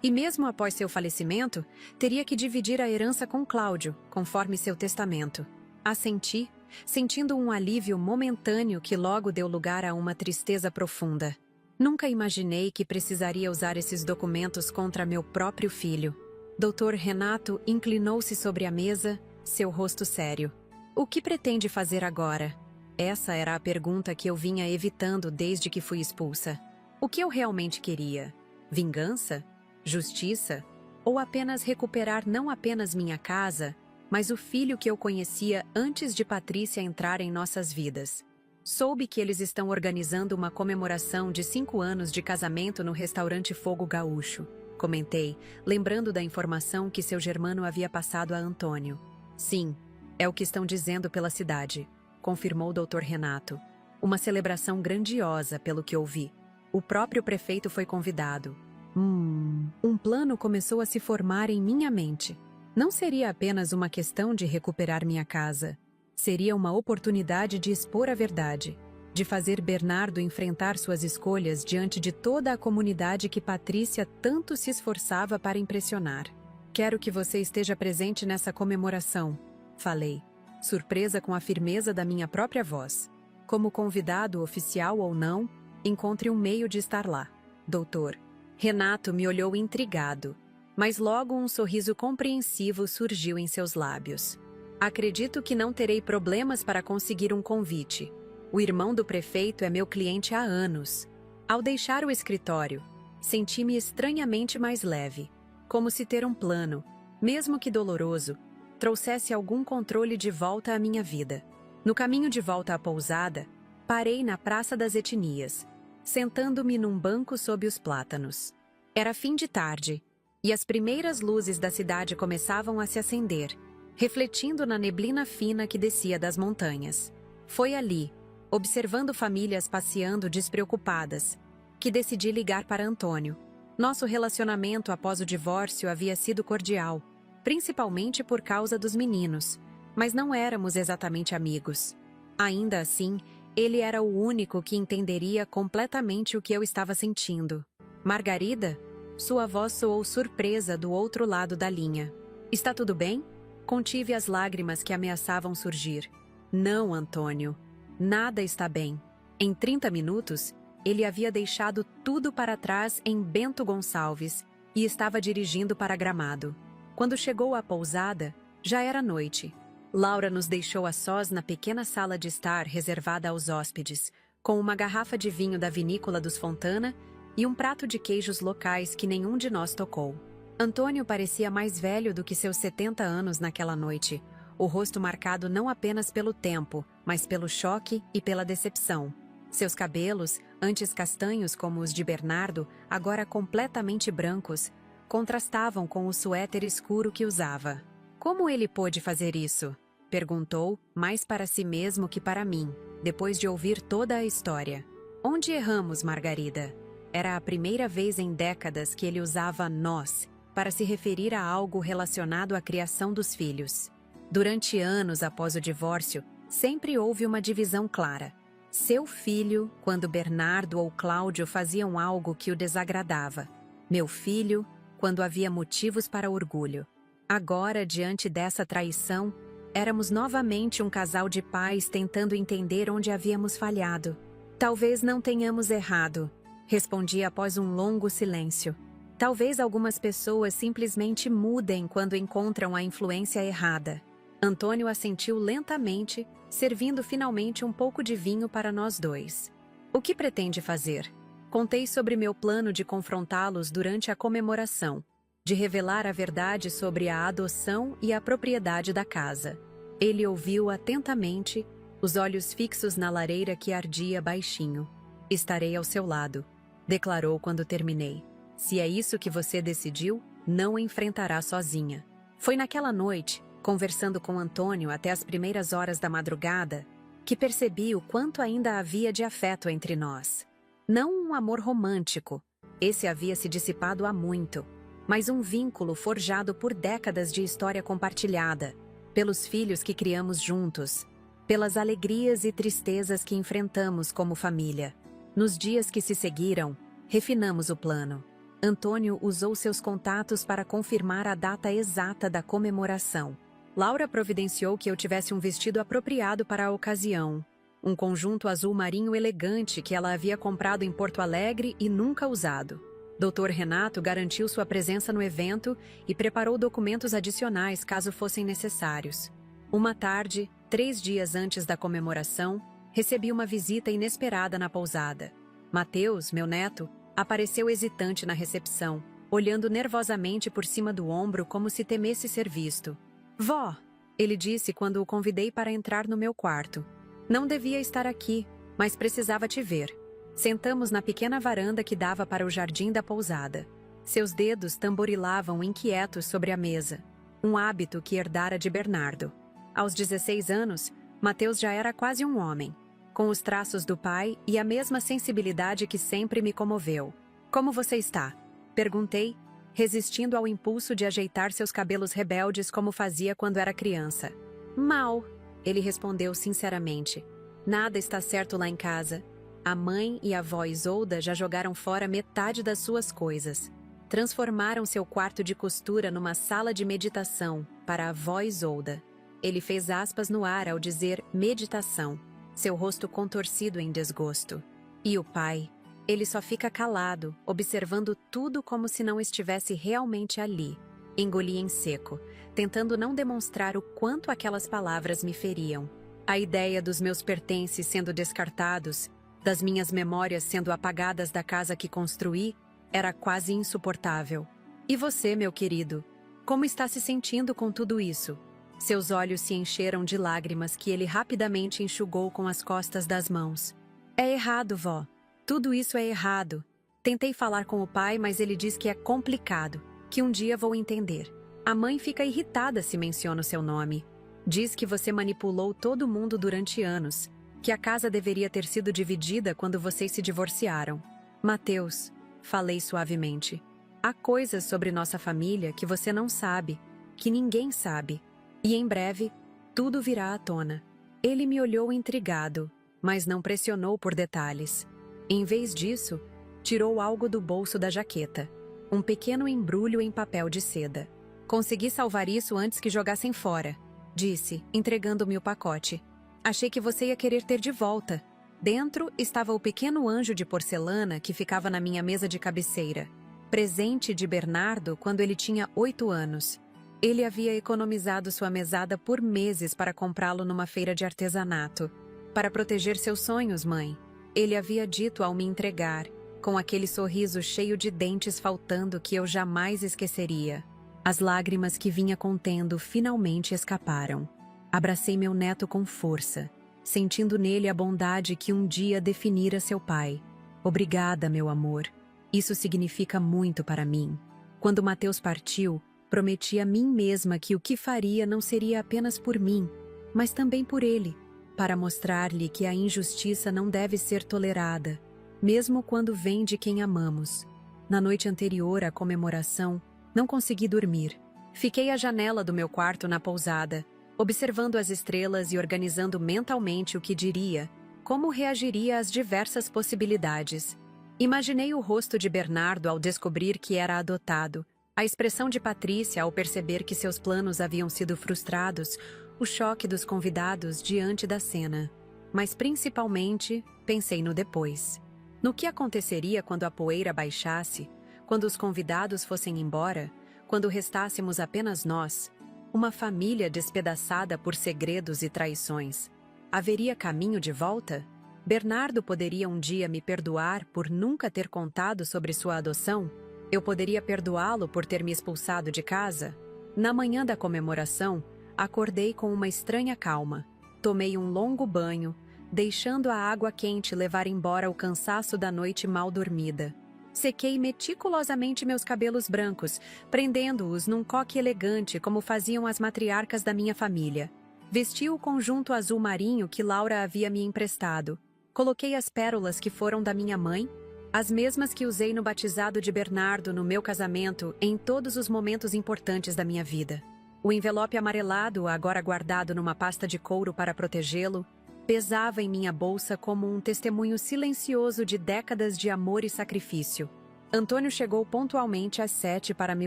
E mesmo após seu falecimento, teria que dividir a herança com Cláudio, conforme seu testamento. Assenti, sentindo um alívio momentâneo que logo deu lugar a uma tristeza profunda. Nunca imaginei que precisaria usar esses documentos contra meu próprio filho. Dr. Renato inclinou-se sobre a mesa, seu rosto sério. O que pretende fazer agora? Essa era a pergunta que eu vinha evitando desde que fui expulsa. O que eu realmente queria? Vingança? Justiça? Ou apenas recuperar não apenas minha casa, mas o filho que eu conhecia antes de Patrícia entrar em nossas vidas? Soube que eles estão organizando uma comemoração de 5 anos de casamento no restaurante Fogo Gaúcho. Comentei, lembrando da informação que seu germano havia passado a Antônio. Sim, é o que estão dizendo pela cidade, confirmou o Dr. Renato. Uma celebração grandiosa, pelo que ouvi. O próprio prefeito foi convidado. Um plano começou a se formar em minha mente. Não seria apenas uma questão de recuperar minha casa. Seria uma oportunidade de expor a verdade, de fazer Bernardo enfrentar suas escolhas diante de toda a comunidade que Patrícia tanto se esforçava para impressionar. Quero que você esteja presente nessa comemoração, falei, surpresa com a firmeza da minha própria voz. Como convidado oficial ou não, encontre um meio de estar lá, doutor. Renato me olhou intrigado, mas logo um sorriso compreensivo surgiu em seus lábios. Acredito que não terei problemas para conseguir um convite. O irmão do prefeito é meu cliente há anos. Ao deixar o escritório, senti-me estranhamente mais leve, como se ter um plano, mesmo que doloroso, trouxesse algum controle de volta à minha vida. No caminho de volta à pousada, parei na Praça das Etnias, sentando-me num banco sob os plátanos. Era fim de tarde, e as primeiras luzes da cidade começavam a se acender, refletindo na neblina fina que descia das montanhas. Foi ali, observando famílias passeando despreocupadas, que decidi ligar para Antônio. Nosso relacionamento após o divórcio havia sido cordial, principalmente por causa dos meninos, mas não éramos exatamente amigos. Ainda assim, ele era o único que entenderia completamente o que eu estava sentindo. Margarida? Sua voz soou surpresa do outro lado da linha. Está tudo bem? Contive as lágrimas que ameaçavam surgir. Não, Antônio. Nada está bem. Em 30 minutos, ele havia deixado tudo para trás em Bento Gonçalves e estava dirigindo para Gramado. Quando chegou à pousada, já era noite. Laura nos deixou a sós na pequena sala de estar reservada aos hóspedes, com uma garrafa de vinho da vinícola dos Fontana e um prato de queijos locais que nenhum de nós tocou. Antônio parecia mais velho do que seus 70 anos naquela noite, o rosto marcado não apenas pelo tempo, mas pelo choque e pela decepção. Seus cabelos, antes castanhos como os de Bernardo, agora completamente brancos, contrastavam com o suéter escuro que usava. Como ele pôde fazer isso? Perguntou, mais para si mesmo que para mim, depois de ouvir toda a história. Onde erramos, Margarida? Era a primeira vez em décadas que ele usava nós para se referir a algo relacionado à criação dos filhos. Durante anos após o divórcio, sempre houve uma divisão clara. Seu filho, quando Bernardo ou Cláudio faziam algo que o desagradava. Meu filho, quando havia motivos para orgulho. Agora, diante dessa traição, éramos novamente um casal de pais tentando entender onde havíamos falhado. Talvez não tenhamos errado, respondi após um longo silêncio. Talvez algumas pessoas simplesmente mudem quando encontram a influência errada. Antônio assentiu lentamente, servindo finalmente um pouco de vinho para nós dois. O que pretende fazer? Contei sobre meu plano de confrontá-los durante a comemoração, de revelar a verdade sobre a adoção e a propriedade da casa. Ele ouviu atentamente, os olhos fixos na lareira que ardia baixinho. Estarei ao seu lado, declarou quando terminei. Se é isso que você decidiu, não enfrentará sozinha. Foi naquela noite, conversando com Antônio até as primeiras horas da madrugada, que percebi o quanto ainda havia de afeto entre nós. Não um amor romântico, esse havia se dissipado há muito, mas um vínculo forjado por décadas de história compartilhada, pelos filhos que criamos juntos, pelas alegrias e tristezas que enfrentamos como família. Nos dias que se seguiram, refinamos o plano. Antônio usou seus contatos para confirmar a data exata da comemoração. Laura providenciou que eu tivesse um vestido apropriado para a ocasião, um conjunto azul marinho elegante que ela havia comprado em Porto Alegre e nunca usado. Dr. Renato garantiu sua presença no evento e preparou documentos adicionais caso fossem necessários. Uma tarde, 3 dias antes da comemoração, recebi uma visita inesperada na pousada. Mateus, meu neto, apareceu hesitante na recepção, olhando nervosamente por cima do ombro como se temesse ser visto. Vó, ele disse quando o convidei para entrar no meu quarto. Não devia estar aqui, mas precisava te ver. Sentamos na pequena varanda que dava para o jardim da pousada. Seus dedos tamborilavam inquietos sobre a mesa, um hábito que herdara de Bernardo. Aos 16 anos, Mateus já era quase um homem, com os traços do pai e a mesma sensibilidade que sempre me comoveu. Como você está? Perguntei, resistindo ao impulso de ajeitar seus cabelos rebeldes como fazia quando era criança. Mal, ele respondeu sinceramente. Nada está certo lá em casa. A mãe e a avó Isolda já jogaram fora metade das suas coisas. Transformaram seu quarto de costura numa sala de meditação para a avó Isolda. Ele fez aspas no ar ao dizer meditação, seu rosto contorcido em desgosto. E o pai? Ele só fica calado, observando tudo como se não estivesse realmente ali. Engoli em seco, tentando não demonstrar o quanto aquelas palavras me feriam. A ideia dos meus pertences sendo descartados, das minhas memórias sendo apagadas da casa que construí, era quase insuportável. E você, meu querido? Como está se sentindo com tudo isso? Seus olhos se encheram de lágrimas que ele rapidamente enxugou com as costas das mãos. É errado, vó. Tudo isso é errado. Tentei falar com o pai, mas ele diz que é complicado, que um dia vou entender. A mãe fica irritada se menciono seu nome. Diz que você manipulou todo mundo durante anos, que a casa deveria ter sido dividida quando vocês se divorciaram. Mateus, falei suavemente, há coisas sobre nossa família que você não sabe, que ninguém sabe. E em breve, tudo virá à tona. Ele me olhou intrigado, mas não pressionou por detalhes. Em vez disso, tirou algo do bolso da jaqueta, um pequeno embrulho em papel de seda. Consegui salvar isso antes que jogassem fora, disse, entregando-me o pacote. Achei que você ia querer ter de volta. Dentro estava o pequeno anjo de porcelana que ficava na minha mesa de cabeceira, presente de Bernardo quando ele tinha 8 anos. Ele havia economizado sua mesada por meses para comprá-lo numa feira de artesanato. Para proteger seus sonhos, mãe. Ele havia dito ao me entregar, com aquele sorriso cheio de dentes faltando que eu jamais esqueceria. As lágrimas que vinha contendo finalmente escaparam. Abracei meu neto com força, sentindo nele a bondade que um dia definira seu pai. Obrigada, meu amor. Isso significa muito para mim. Quando Mateus partiu, prometi a mim mesma que o que faria não seria apenas por mim, mas também por ele, para mostrar-lhe que a injustiça não deve ser tolerada, mesmo quando vem de quem amamos. Na noite anterior à comemoração, não consegui dormir. Fiquei à janela do meu quarto na pousada, observando as estrelas e organizando mentalmente o que diria, como reagiria às diversas possibilidades. Imaginei o rosto de Bernardo ao descobrir que era adotado, a expressão de Patrícia ao perceber que seus planos haviam sido frustrados, o choque dos convidados diante da cena. Mas principalmente, pensei no depois. No que aconteceria quando a poeira baixasse, quando os convidados fossem embora, quando restássemos apenas nós, uma família despedaçada por segredos e traições. Haveria caminho de volta? Bernardo poderia um dia me perdoar por nunca ter contado sobre sua adoção? Eu poderia perdoá-lo por ter me expulsado de casa? Na manhã da comemoração, acordei com uma estranha calma. Tomei um longo banho, deixando a água quente levar embora o cansaço da noite mal dormida. Sequei meticulosamente meus cabelos brancos, prendendo-os num coque elegante como faziam as matriarcas da minha família. Vesti o conjunto azul marinho que Laura havia me emprestado. Coloquei as pérolas que foram da minha mãe, as mesmas que usei no batizado de Bernardo no meu casamento em todos os momentos importantes da minha vida. O envelope amarelado, agora guardado numa pasta de couro para protegê-lo, pesava em minha bolsa como um testemunho silencioso de décadas de amor e sacrifício. Antônio chegou pontualmente às 7 para me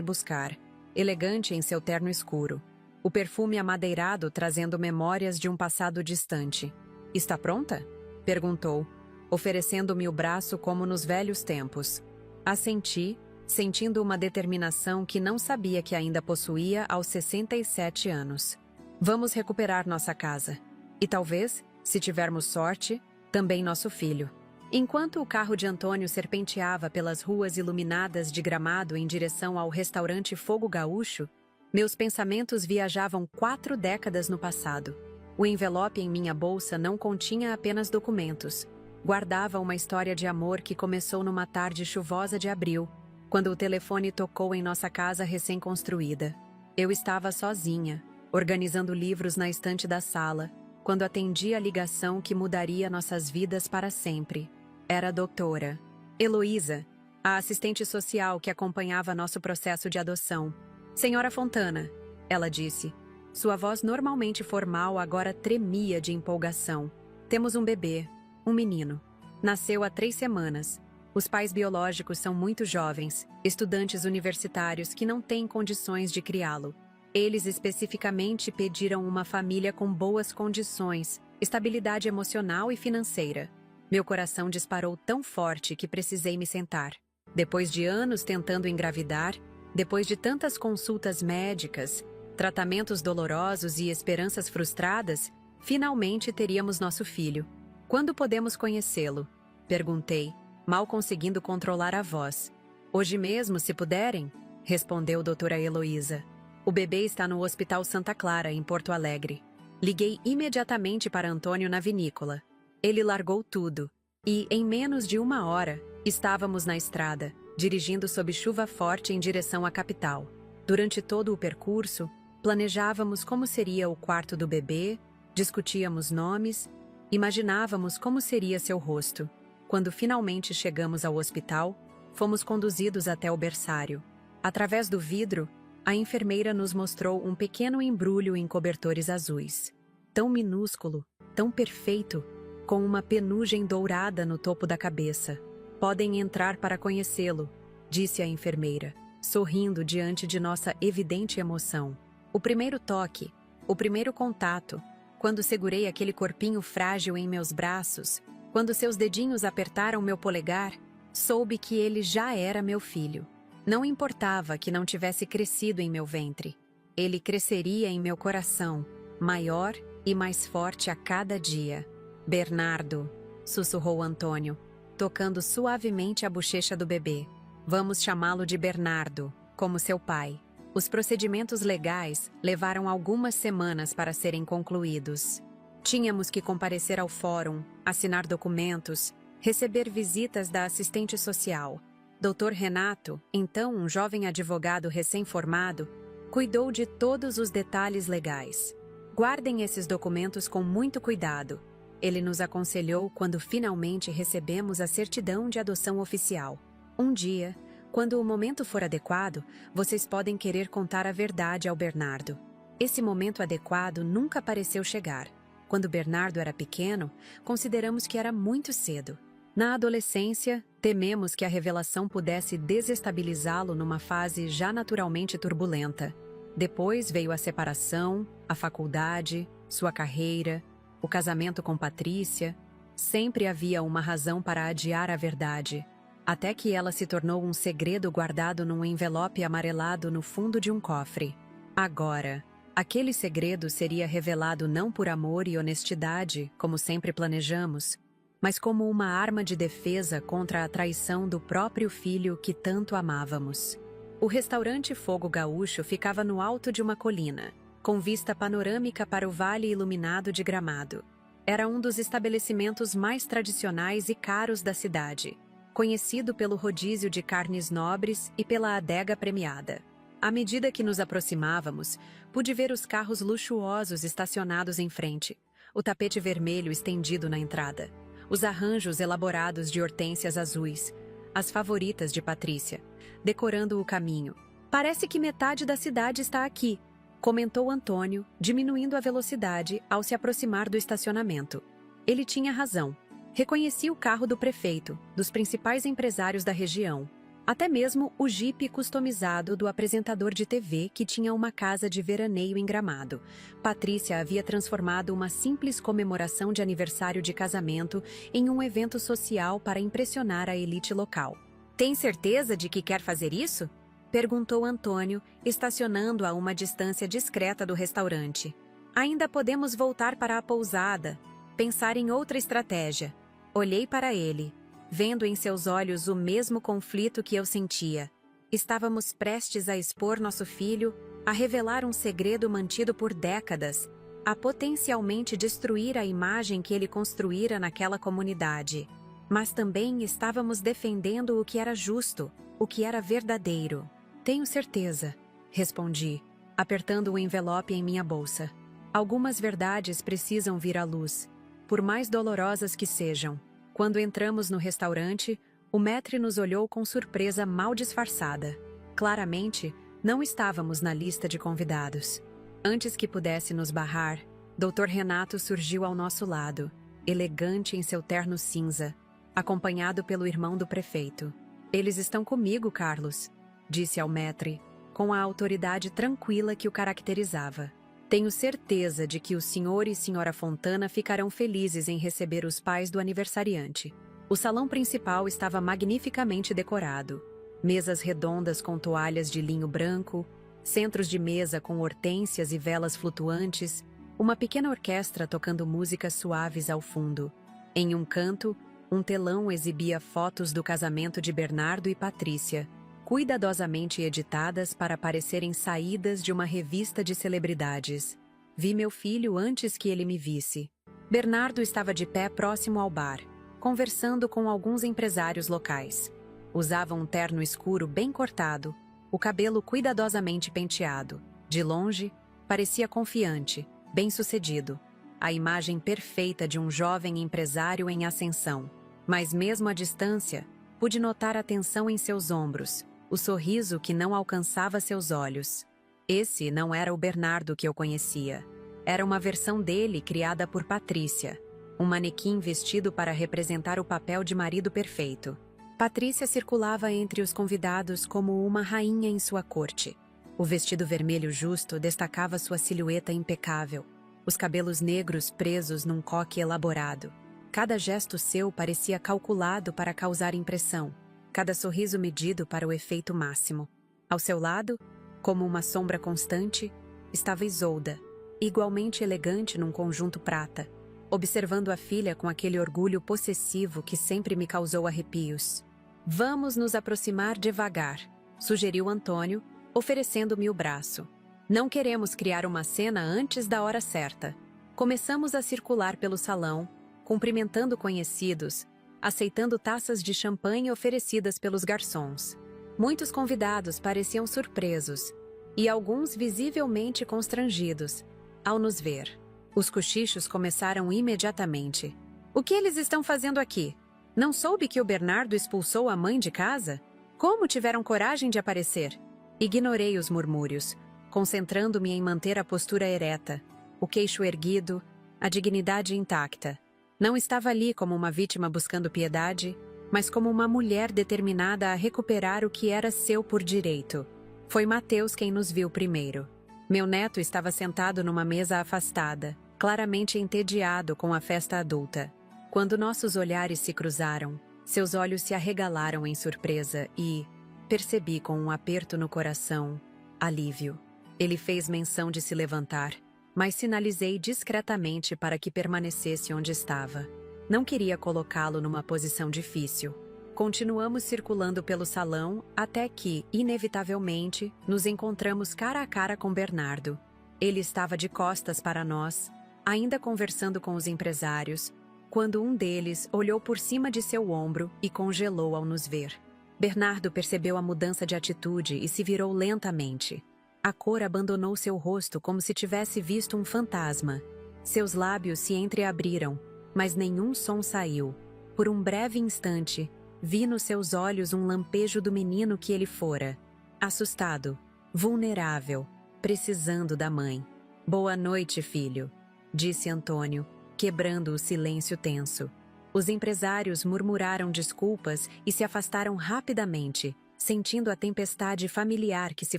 buscar, elegante em seu terno escuro. O perfume amadeirado trazendo memórias de um passado distante. "Está pronta?" perguntou, oferecendo-me o braço como nos velhos tempos. Assenti, sentindo uma determinação que não sabia que ainda possuía aos 67 anos. "Vamos recuperar nossa casa. E talvez, se tivermos sorte, também nosso filho." Enquanto o carro de Antônio serpenteava pelas ruas iluminadas de Gramado em direção ao restaurante Fogo Gaúcho, meus pensamentos viajavam 4 décadas no passado. O envelope em minha bolsa não continha apenas documentos. Guardava uma história de amor que começou numa tarde chuvosa de abril, quando o telefone tocou em nossa casa recém-construída. Eu estava sozinha, organizando livros na estante da sala, quando atendi a ligação que mudaria nossas vidas para sempre. Era a doutora Heloísa, a assistente social que acompanhava nosso processo de adoção. "Senhora Fontana", ela disse. Sua voz normalmente formal agora tremia de empolgação. "Temos um bebê, um menino. Nasceu há 3 semanas. Os pais biológicos são muito jovens, estudantes universitários que não têm condições de criá-lo. Eles especificamente pediram uma família com boas condições, estabilidade emocional e financeira." Meu coração disparou tão forte que precisei me sentar. Depois de anos tentando engravidar, depois de tantas consultas médicas, tratamentos dolorosos e esperanças frustradas, finalmente teríamos nosso filho. "Quando podemos conhecê-lo?" perguntei, mal conseguindo controlar a voz. "Hoje mesmo, se puderem", respondeu doutora Heloísa. "O bebê está no Hospital Santa Clara, em Porto Alegre." Liguei imediatamente para Antônio na vinícola. Ele largou tudo, e, em menos de 1 hora, estávamos na estrada, dirigindo sob chuva forte em direção à capital. Durante todo o percurso, planejávamos como seria o quarto do bebê, discutíamos nomes, imaginávamos como seria seu rosto. Quando finalmente chegamos ao hospital, fomos conduzidos até o berçário. Através do vidro, a enfermeira nos mostrou um pequeno embrulho em cobertores azuis. Tão minúsculo, tão perfeito, com uma penugem dourada no topo da cabeça. "Podem entrar para conhecê-lo", disse a enfermeira, sorrindo diante de nossa evidente emoção. O primeiro toque, o primeiro contato, quando segurei aquele corpinho frágil em meus braços, quando seus dedinhos apertaram meu polegar, soube que ele já era meu filho. Não importava que não tivesse crescido em meu ventre. Ele cresceria em meu coração, maior e mais forte a cada dia. "Bernardo", sussurrou Antônio, tocando suavemente a bochecha do bebê. "Vamos chamá-lo de Bernardo, como seu pai." Os procedimentos legais levaram algumas semanas para serem concluídos. Tínhamos que comparecer ao fórum, assinar documentos, receber visitas da assistente social. Dr. Renato, então um jovem advogado recém-formado, cuidou de todos os detalhes legais. "Guardem esses documentos com muito cuidado", ele nos aconselhou quando finalmente recebemos a certidão de adoção oficial. "Um dia, quando o momento for adequado, vocês podem querer contar a verdade ao Bernardo." Esse momento adequado nunca pareceu chegar. Quando Bernardo era pequeno, consideramos que era muito cedo. Na adolescência, tememos que a revelação pudesse desestabilizá-lo numa fase já naturalmente turbulenta. Depois veio a separação, a faculdade, sua carreira, o casamento com Patrícia. Sempre havia uma razão para adiar a verdade, até que ela se tornou um segredo guardado num envelope amarelado no fundo de um cofre. Agora, aquele segredo seria revelado não por amor e honestidade, como sempre planejamos, mas como uma arma de defesa contra a traição do próprio filho que tanto amávamos. O restaurante Fogo Gaúcho ficava no alto de uma colina, com vista panorâmica para o vale iluminado de Gramado. Era um dos estabelecimentos mais tradicionais e caros da cidade, conhecido pelo rodízio de carnes nobres e pela adega premiada. À medida que nos aproximávamos, pude ver os carros luxuosos estacionados em frente, o tapete vermelho estendido na entrada, os arranjos elaborados de hortênsias azuis, as favoritas de Patrícia, decorando o caminho. "Parece que metade da cidade está aqui", comentou Antônio, diminuindo a velocidade ao se aproximar do estacionamento. Ele tinha razão. Reconheci o carro do prefeito, dos principais empresários da região. Até mesmo o jipe customizado do apresentador de TV que tinha uma casa de veraneio em Gramado. Patrícia havia transformado uma simples comemoração de aniversário de casamento em um evento social para impressionar a elite local. "Tem certeza de que quer fazer isso?" perguntou Antônio, estacionando a uma distância discreta do restaurante. "Ainda podemos voltar para a pousada, pensar em outra estratégia." Olhei para ele, vendo em seus olhos o mesmo conflito que eu sentia. Estávamos prestes a expor nosso filho, a revelar um segredo mantido por décadas, a potencialmente destruir a imagem que ele construíra naquela comunidade. Mas também estávamos defendendo o que era justo, o que era verdadeiro. "Tenho certeza", respondi, apertando o envelope em minha bolsa. "Algumas verdades precisam vir à luz, por mais dolorosas que sejam." Quando entramos no restaurante, o maître nos olhou com surpresa mal disfarçada. Claramente, não estávamos na lista de convidados. Antes que pudesse nos barrar, Dr. Renato surgiu ao nosso lado, elegante em seu terno cinza, acompanhado pelo irmão do prefeito. "Eles estão comigo, Carlos", disse ao maître, com a autoridade tranquila que o caracterizava. "Tenho certeza de que o senhor e senhora Fontana ficarão felizes em receber os pais do aniversariante." O salão principal estava magnificamente decorado. Mesas redondas com toalhas de linho branco, centros de mesa com hortênsias e velas flutuantes, uma pequena orquestra tocando músicas suaves ao fundo. Em um canto, um telão exibia fotos do casamento de Bernardo e Patrícia, cuidadosamente editadas para parecerem saídas de uma revista de celebridades. Vi meu filho antes que ele me visse. Bernardo estava de pé próximo ao bar, conversando com alguns empresários locais. Usava um terno escuro bem cortado, o cabelo cuidadosamente penteado. De longe, parecia confiante, bem-sucedido, a imagem perfeita de um jovem empresário em ascensão. Mas mesmo à distância, pude notar a tensão em seus ombros, o sorriso que não alcançava seus olhos. Esse não era o Bernardo que eu conhecia. Era uma versão dele criada por Patrícia, um manequim vestido para representar o papel de marido perfeito. Patrícia circulava entre os convidados como uma rainha em sua corte. O vestido vermelho justo destacava sua silhueta impecável, os cabelos negros presos num coque elaborado. Cada gesto seu parecia calculado para causar impressão, cada sorriso medido para o efeito máximo. Ao seu lado, como uma sombra constante, estava Isolda, igualmente elegante num conjunto prata, observando a filha com aquele orgulho possessivo que sempre me causou arrepios. "Vamos nos aproximar devagar", sugeriu Antônio, oferecendo-me o braço. "Não queremos criar uma cena antes da hora certa." Começamos a circular pelo salão, cumprimentando conhecidos, aceitando taças de champanhe oferecidas pelos garçons. Muitos convidados pareciam surpresos, e alguns visivelmente constrangidos, ao nos ver. Os cochichos começaram imediatamente. "O que eles estão fazendo aqui? Não soube que o Bernardo expulsou a mãe de casa? Como tiveram coragem de aparecer?" Ignorei os murmúrios, concentrando-me em manter a postura ereta, o queixo erguido, a dignidade intacta. Não estava ali como uma vítima buscando piedade, mas como uma mulher determinada a recuperar o que era seu por direito. Foi Mateus quem nos viu primeiro. Meu neto estava sentado numa mesa afastada, claramente entediado com a festa adulta. Quando nossos olhares se cruzaram, seus olhos se arregalaram em surpresa e percebi com um aperto no coração, alívio. Ele fez menção de se levantar, mas sinalizei discretamente para que permanecesse onde estava. Não queria colocá-lo numa posição difícil. Continuamos circulando pelo salão até que, inevitavelmente, nos encontramos cara a cara com Bernardo. Ele estava de costas para nós, ainda conversando com os empresários, quando um deles olhou por cima de seu ombro e congelou ao nos ver. Bernardo percebeu a mudança de atitude e se virou lentamente. A cor abandonou seu rosto como se tivesse visto um fantasma. Seus lábios se entreabriram, mas nenhum som saiu. Por um breve instante, vi nos seus olhos um lampejo do menino que ele fora. Assustado, vulnerável, precisando da mãe. "Boa noite, filho", disse Antônio, quebrando o silêncio tenso. Os empresários murmuraram desculpas e se afastaram rapidamente, sentindo a tempestade familiar que se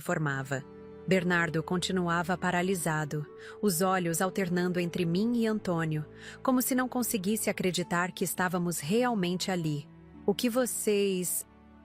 formava. Bernardo continuava paralisado, os olhos alternando entre mim e Antônio, como se não conseguisse acreditar que estávamos realmente ali.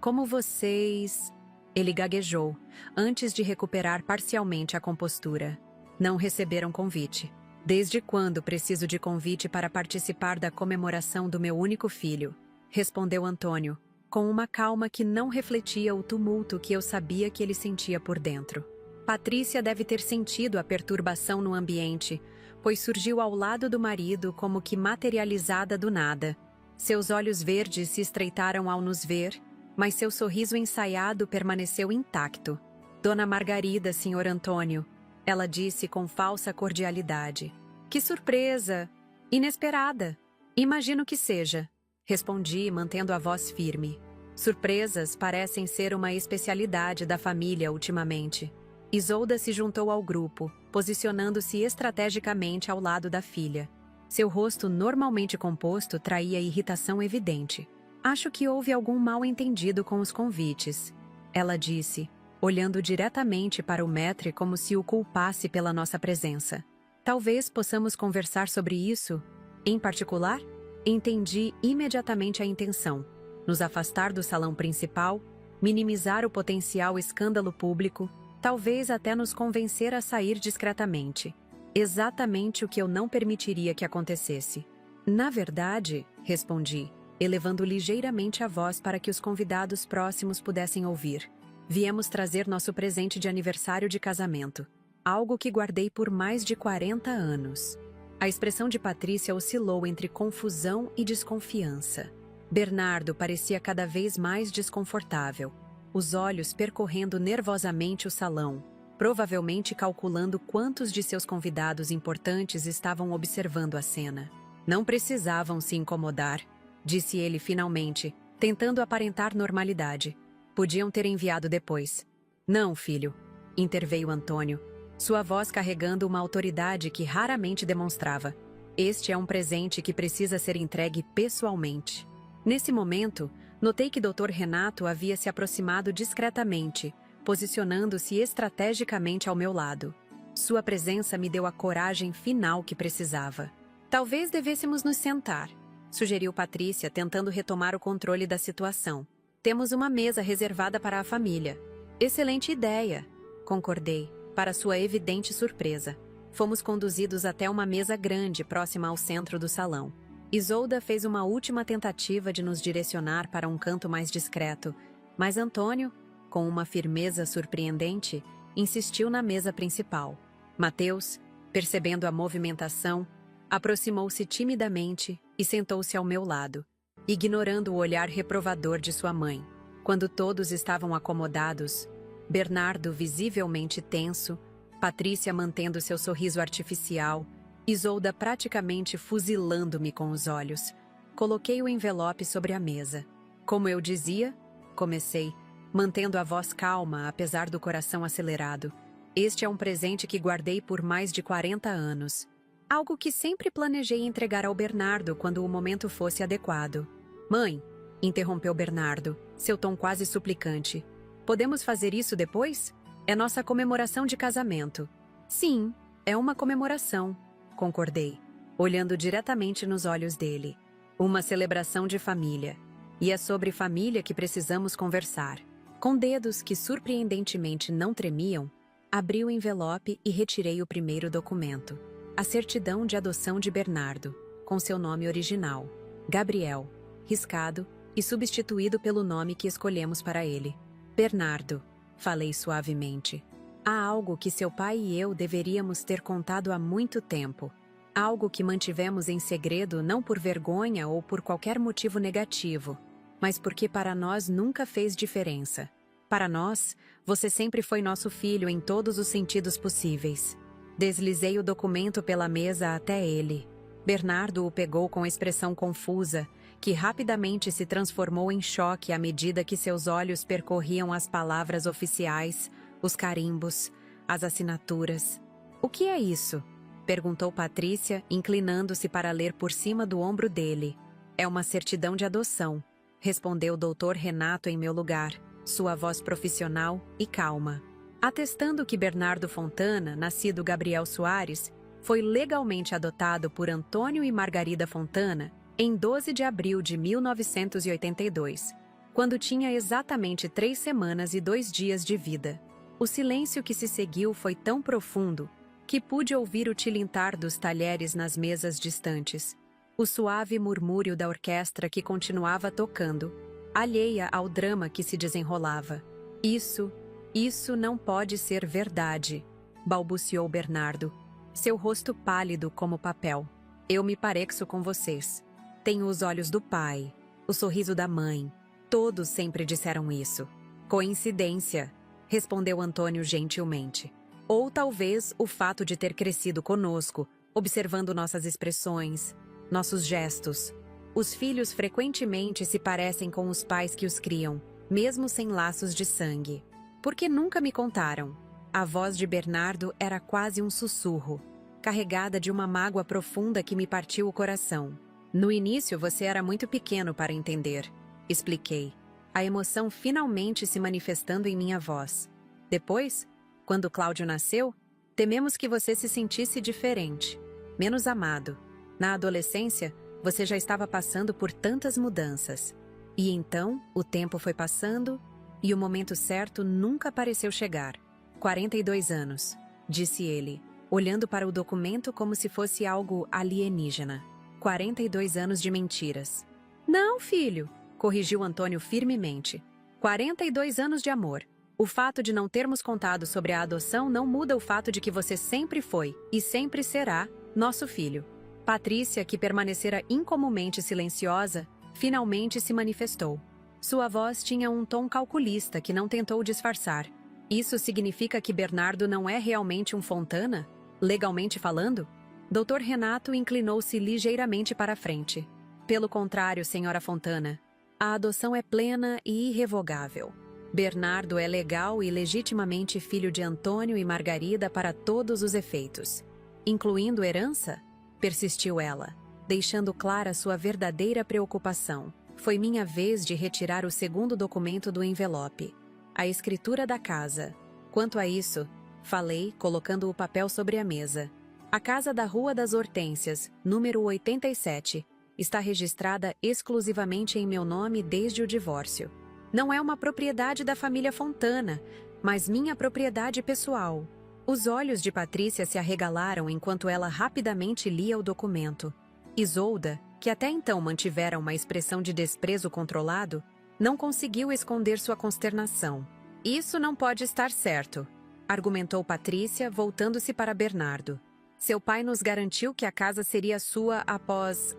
Como vocês... Ele gaguejou, antes de recuperar parcialmente a compostura. "Não receberam convite. Desde quando preciso de convite para participar da comemoração do meu único filho?", respondeu Antônio, com uma calma que não refletia o tumulto que eu sabia que ele sentia por dentro. Patrícia deve ter sentido a perturbação no ambiente, pois surgiu ao lado do marido como que materializada do nada. Seus olhos verdes se estreitaram ao nos ver, mas seu sorriso ensaiado permaneceu intacto. "Dona Margarida, Sr. Antônio", ela disse com falsa cordialidade. "Que surpresa! Inesperada! Imagino que seja", respondi, mantendo a voz firme. Surpresas parecem ser uma especialidade da família ultimamente. Isolda se juntou ao grupo, posicionando-se estrategicamente ao lado da filha. Seu rosto normalmente composto traía irritação evidente. "Acho que houve algum mal-entendido com os convites", ela disse, olhando diretamente para o maître como se o culpasse pela nossa presença. "Talvez possamos conversar sobre isso, em particular?" Entendi imediatamente a intenção: nos afastar do salão principal, minimizar o potencial escândalo público, talvez até nos convencer a sair discretamente. Exatamente o que eu não permitiria que acontecesse. "Na verdade", respondi, elevando ligeiramente a voz para que os convidados próximos pudessem ouvir, "viemos trazer nosso presente de aniversário de casamento. Algo que guardei por mais de 40 anos. A expressão de Patrícia oscilou entre confusão e desconfiança. Bernardo parecia cada vez mais desconfortável, os olhos percorrendo nervosamente o salão, provavelmente calculando quantos de seus convidados importantes estavam observando a cena. "Não precisavam se incomodar", disse ele finalmente, tentando aparentar normalidade. "Podiam ter enviado depois." "Não, filho", interveio Antônio, sua voz carregando uma autoridade que raramente demonstrava. "Este é um presente que precisa ser entregue pessoalmente." Nesse momento, notei que Dr. Renato havia se aproximado discretamente, posicionando-se estrategicamente ao meu lado. Sua presença me deu a coragem final que precisava. "Talvez devêssemos nos sentar", sugeriu Patrícia, tentando retomar o controle da situação. "Temos uma mesa reservada para a família." "Excelente ideia", concordei, para sua evidente surpresa. Fomos conduzidos até uma mesa grande próxima ao centro do salão. Isolda fez uma última tentativa de nos direcionar para um canto mais discreto, mas Antônio, com uma firmeza surpreendente, insistiu na mesa principal. Mateus, percebendo a movimentação, aproximou-se timidamente e sentou-se ao meu lado, ignorando o olhar reprovador de sua mãe. Quando todos estavam acomodados, Bernardo visivelmente tenso, Patrícia mantendo seu sorriso artificial, Isolda praticamente fuzilando-me com os olhos, coloquei o envelope sobre a mesa. "Como eu dizia", comecei, mantendo a voz calma apesar do coração acelerado, "este é um presente que guardei por mais de 40 anos. Algo que sempre planejei entregar ao Bernardo quando o momento fosse adequado." "Mãe", interrompeu Bernardo, seu tom quase suplicante, "podemos fazer isso depois? É nossa comemoração de casamento." "Sim, é uma comemoração", concordei, olhando diretamente nos olhos dele. "Uma celebração de família. E é sobre família que precisamos conversar." Com dedos que surpreendentemente não tremiam, abri o envelope e retirei o primeiro documento. A certidão de adoção de Bernardo, com seu nome original, Gabriel, riscado e substituído pelo nome que escolhemos para ele. "Bernardo", falei suavemente. Há algo que seu pai e eu deveríamos ter contado há muito tempo. Algo que mantivemos em segredo não por vergonha ou por qualquer motivo negativo, mas porque para nós nunca fez diferença. Para nós, você sempre foi nosso filho em todos os sentidos possíveis. Deslizei o documento pela mesa até ele. Bernardo o pegou com expressão confusa, que rapidamente se transformou em choque à medida que seus olhos percorriam as palavras oficiais, os carimbos, as assinaturas. "O que é isso?" perguntou Patrícia, inclinando-se para ler por cima do ombro dele. "É uma certidão de adoção", respondeu o Dr. Renato em meu lugar, sua voz profissional e calma, atestando que Bernardo Fontana, nascido Gabriel Soares, foi legalmente adotado por Antônio e Margarida Fontana em 12 de abril de 1982, quando tinha exatamente 3 semanas e 2 dias de vida. O silêncio que se seguiu foi tão profundo que pude ouvir o tilintar dos talheres nas mesas distantes, o suave murmúrio da orquestra que continuava tocando, alheia ao drama que se desenrolava. Isso não pode ser verdade", balbuciou Bernardo, seu rosto pálido como papel. "Eu me pareço com vocês. Tenho os olhos do pai, o sorriso da mãe. Todos sempre disseram isso." "Coincidência", respondeu Antônio gentilmente. "Ou talvez o fato de ter crescido conosco, observando nossas expressões, nossos gestos. Os filhos frequentemente se parecem com os pais que os criam, mesmo sem laços de sangue. Por que nunca me contaram?" A voz de Bernardo era quase um sussurro, carregada de uma mágoa profunda que me partiu o coração. "No início você era muito pequeno para entender", expliquei, a emoção finalmente se manifestando em minha voz. "Depois, quando Cláudio nasceu, tememos que você se sentisse diferente, menos amado. Na adolescência, você já estava passando por tantas mudanças. E então, o tempo foi passando e o momento certo nunca pareceu chegar." 42 anos, disse ele, olhando para o documento como se fosse algo alienígena. 42 anos de mentiras. "Não, filho", corrigiu Antônio firmemente. 42 anos de amor. O fato de não termos contado sobre a adoção não muda o fato de que você sempre foi, e sempre será, nosso filho. Patrícia, que permanecera incomumente silenciosa, finalmente se manifestou. Sua voz tinha um tom calculista que não tentou disfarçar. "Isso significa que Bernardo não é realmente um Fontana? Legalmente falando?" Dr. Renato inclinou-se ligeiramente para a frente. "Pelo contrário, senhora Fontana. A adoção é plena e irrevogável. Bernardo é legal e legitimamente filho de Antônio e Margarida para todos os efeitos." "Incluindo herança?" persistiu ela, deixando clara sua verdadeira preocupação. Foi minha vez de retirar o segundo documento do envelope. A escritura da casa. "Quanto a isso", falei, colocando o papel sobre a mesa. "A casa da Rua das Hortênsias, número 87, está registrada exclusivamente em meu nome desde o divórcio. Não é uma propriedade da família Fontana, mas minha propriedade pessoal." Os olhos de Patrícia se arregalaram enquanto ela rapidamente lia o documento. Isolda, que até então mantivera uma expressão de desprezo controlado, não conseguiu esconder sua consternação. "Isso não pode estar certo", argumentou Patrícia, voltando-se para Bernardo. "Seu pai nos garantiu que a casa seria sua após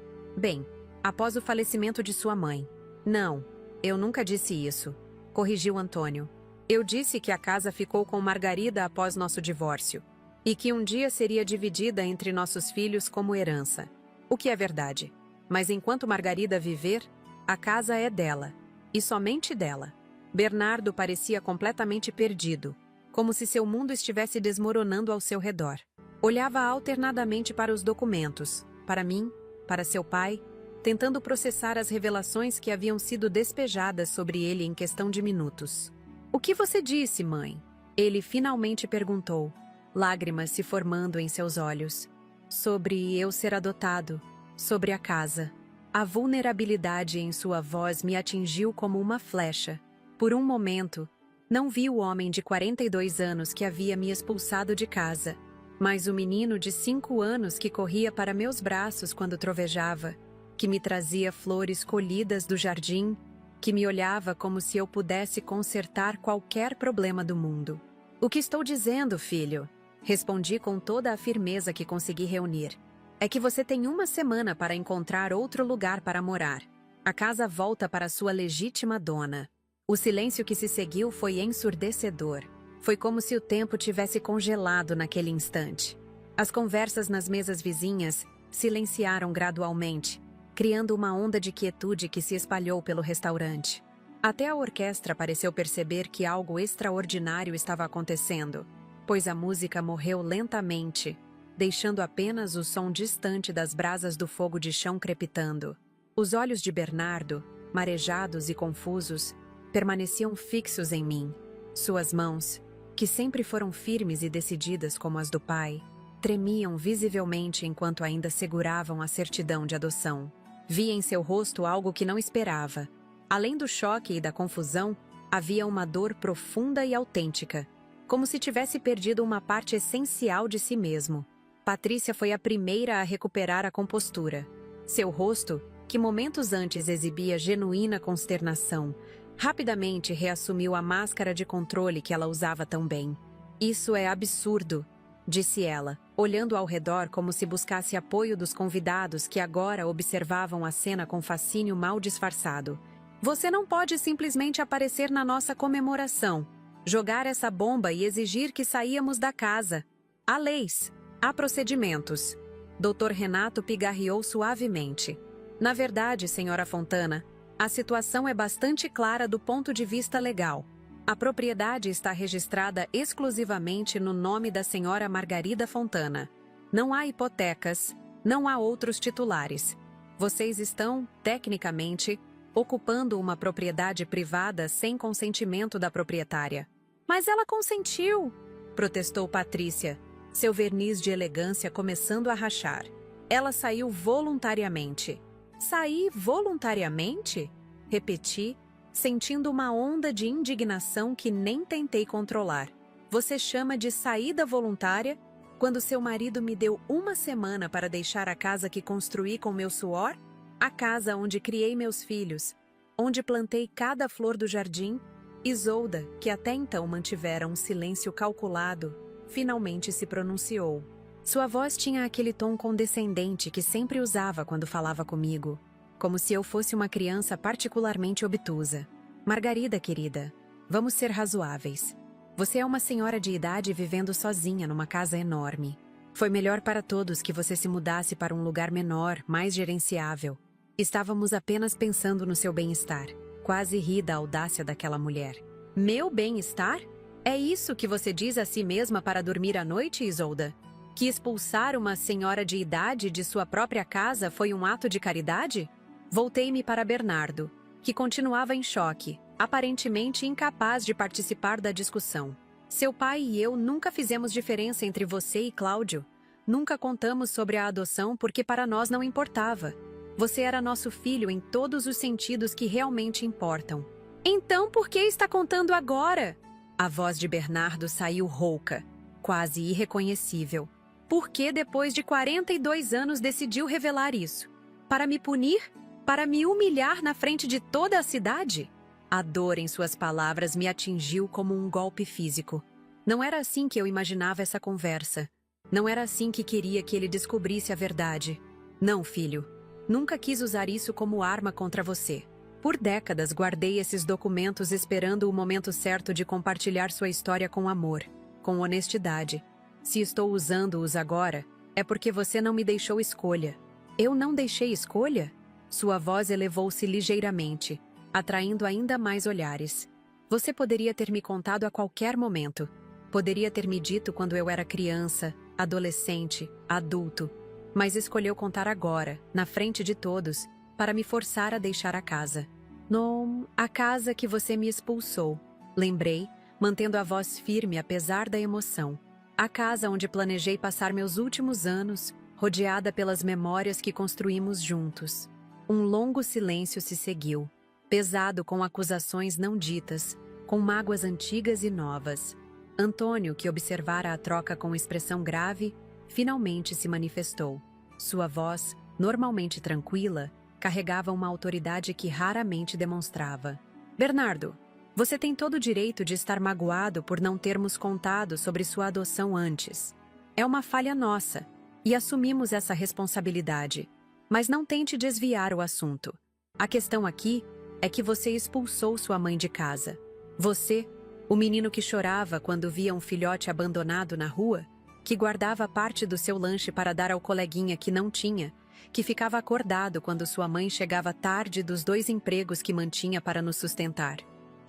o falecimento de sua mãe." "Não, eu nunca disse isso", corrigiu Antônio. "Eu disse que a casa ficou com Margarida após nosso divórcio, e que um dia seria dividida entre nossos filhos como herança. O que é verdade. Mas enquanto Margarida viver, a casa é dela, e somente dela." Bernardo parecia completamente perdido, como se seu mundo estivesse desmoronando ao seu redor. Olhava alternadamente para os documentos, para mim, para seu pai, tentando processar as revelações que haviam sido despejadas sobre ele em questão de minutos. "O que você disse, mãe?" ele finalmente perguntou, lágrimas se formando em seus olhos. "Sobre eu ser adotado, sobre a casa." A vulnerabilidade em sua voz me atingiu como uma flecha. Por um momento, não vi o homem de 42 anos que havia me expulsado de casa, mas o menino de 5 anos que corria para meus braços quando trovejava, que me trazia flores colhidas do jardim, que me olhava como se eu pudesse consertar qualquer problema do mundo. O que estou dizendo, filho? Respondi com toda a firmeza que consegui reunir. É que você tem uma semana para encontrar outro lugar para morar. A casa volta para sua legítima dona. O silêncio que se seguiu foi ensurdecedor. Foi como se o tempo tivesse congelado naquele instante. As conversas nas mesas vizinhas silenciaram gradualmente, criando uma onda de quietude que se espalhou pelo restaurante. Até a orquestra pareceu perceber que algo extraordinário estava acontecendo, pois a música morreu lentamente, deixando apenas o som distante das brasas do fogo de chão crepitando. Os olhos de Bernardo, marejados e confusos, permaneciam fixos em mim. Suas mãos, que sempre foram firmes e decididas como as do pai, tremiam visivelmente enquanto ainda seguravam a certidão de adoção. Vi em seu rosto algo que não esperava. Além do choque e da confusão, havia uma dor profunda e autêntica, como se tivesse perdido uma parte essencial de si mesmo. Patrícia foi a primeira a recuperar a compostura. Seu rosto, que momentos antes exibia genuína consternação, rapidamente reassumiu a máscara de controle que ela usava tão bem. "Isso é absurdo", disse ela, olhando ao redor como se buscasse apoio dos convidados que agora observavam a cena com fascínio mal disfarçado. "Você não pode simplesmente aparecer na nossa comemoração, jogar essa bomba e exigir que saíamos da casa. Há leis, há procedimentos." Dr. Renato pigarreou suavemente. "Na verdade, senhora Fontana, a situação é bastante clara do ponto de vista legal. A propriedade está registrada exclusivamente no nome da senhora Margarida Fontana. Não há hipotecas, não há outros titulares. Vocês estão, tecnicamente, ocupando uma propriedade privada sem consentimento da proprietária." "Mas ela consentiu!" protestou Patrícia, seu verniz de elegância começando a rachar. "Ela saiu voluntariamente." "Saí voluntariamente?" repeti, sentindo uma onda de indignação que nem tentei controlar. "Você chama de saída voluntária quando seu marido me deu uma semana para deixar a casa que construí com meu suor? A casa onde criei meus filhos, onde plantei cada flor do jardim?" Isolda, que até então mantivera um silêncio calculado, finalmente se pronunciou. Sua voz tinha aquele tom condescendente que sempre usava quando falava comigo, como se eu fosse uma criança particularmente obtusa. "Margarida, querida, vamos ser razoáveis. Você é uma senhora de idade vivendo sozinha numa casa enorme. Foi melhor para todos que você se mudasse para um lugar menor, mais gerenciável. Estávamos apenas pensando no seu bem-estar." Quase ri da audácia daquela mulher. "Meu bem-estar? É isso que você diz a si mesma para dormir à noite, Isolda? Que expulsar uma senhora de idade de sua própria casa foi um ato de caridade?" Voltei-me para Bernardo, que continuava em choque, aparentemente incapaz de participar da discussão. "Seu pai e eu nunca fizemos diferença entre você e Cláudio. Nunca contamos sobre a adoção porque para nós não importava. Você era nosso filho em todos os sentidos que realmente importam." "Então por que está contando agora?" A voz de Bernardo saiu rouca, quase irreconhecível. "Por que depois de 42 anos decidiu revelar isso? Para me punir? Para me humilhar na frente de toda a cidade?" A dor em suas palavras me atingiu como um golpe físico. Não era assim que eu imaginava essa conversa. Não era assim que queria que ele descobrisse a verdade. "Não, filho. Nunca quis usar isso como arma contra você. Por décadas guardei esses documentos esperando o momento certo de compartilhar sua história com amor, com honestidade. Se estou usando-os agora, é porque você não me deixou escolha." "Eu não deixei escolha?" Sua voz elevou-se ligeiramente, atraindo ainda mais olhares. "Você poderia ter me contado a qualquer momento. Poderia ter me dito quando eu era criança, adolescente, adulto. Mas escolheu contar agora, na frente de todos, para me forçar a deixar a casa." "Não, a casa que você me expulsou." Lembrei, mantendo a voz firme apesar da emoção. "A casa onde planejei passar meus últimos anos, rodeada pelas memórias que construímos juntos." Um longo silêncio se seguiu, pesado com acusações não ditas, com mágoas antigas e novas. Antônio, que observara a troca com expressão grave, finalmente se manifestou. Sua voz, normalmente tranquila, carregava uma autoridade que raramente demonstrava. "Bernardo, Você tem todo o direito de estar magoado por não termos contado sobre sua adoção antes. É uma falha nossa, e assumimos essa responsabilidade. Mas não tente desviar o assunto. A questão aqui é que você expulsou sua mãe de casa. Você, o menino que chorava quando via um filhote abandonado na rua, que guardava parte do seu lanche para dar ao coleguinha que não tinha, que ficava acordado quando sua mãe chegava tarde dos 2 empregos que mantinha para nos sustentar.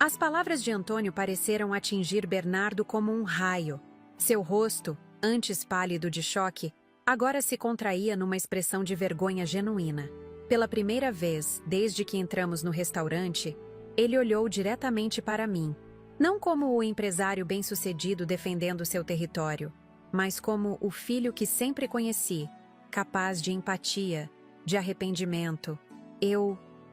As palavras de Antônio pareceram atingir Bernardo como um raio. Seu rosto, antes pálido de choque, agora se contraía numa expressão de vergonha genuína. Pela primeira vez, desde que entramos no restaurante, ele olhou diretamente para mim, não como o empresário bem-sucedido defendendo seu território, mas como o filho que sempre conheci, capaz de empatia, de arrependimento.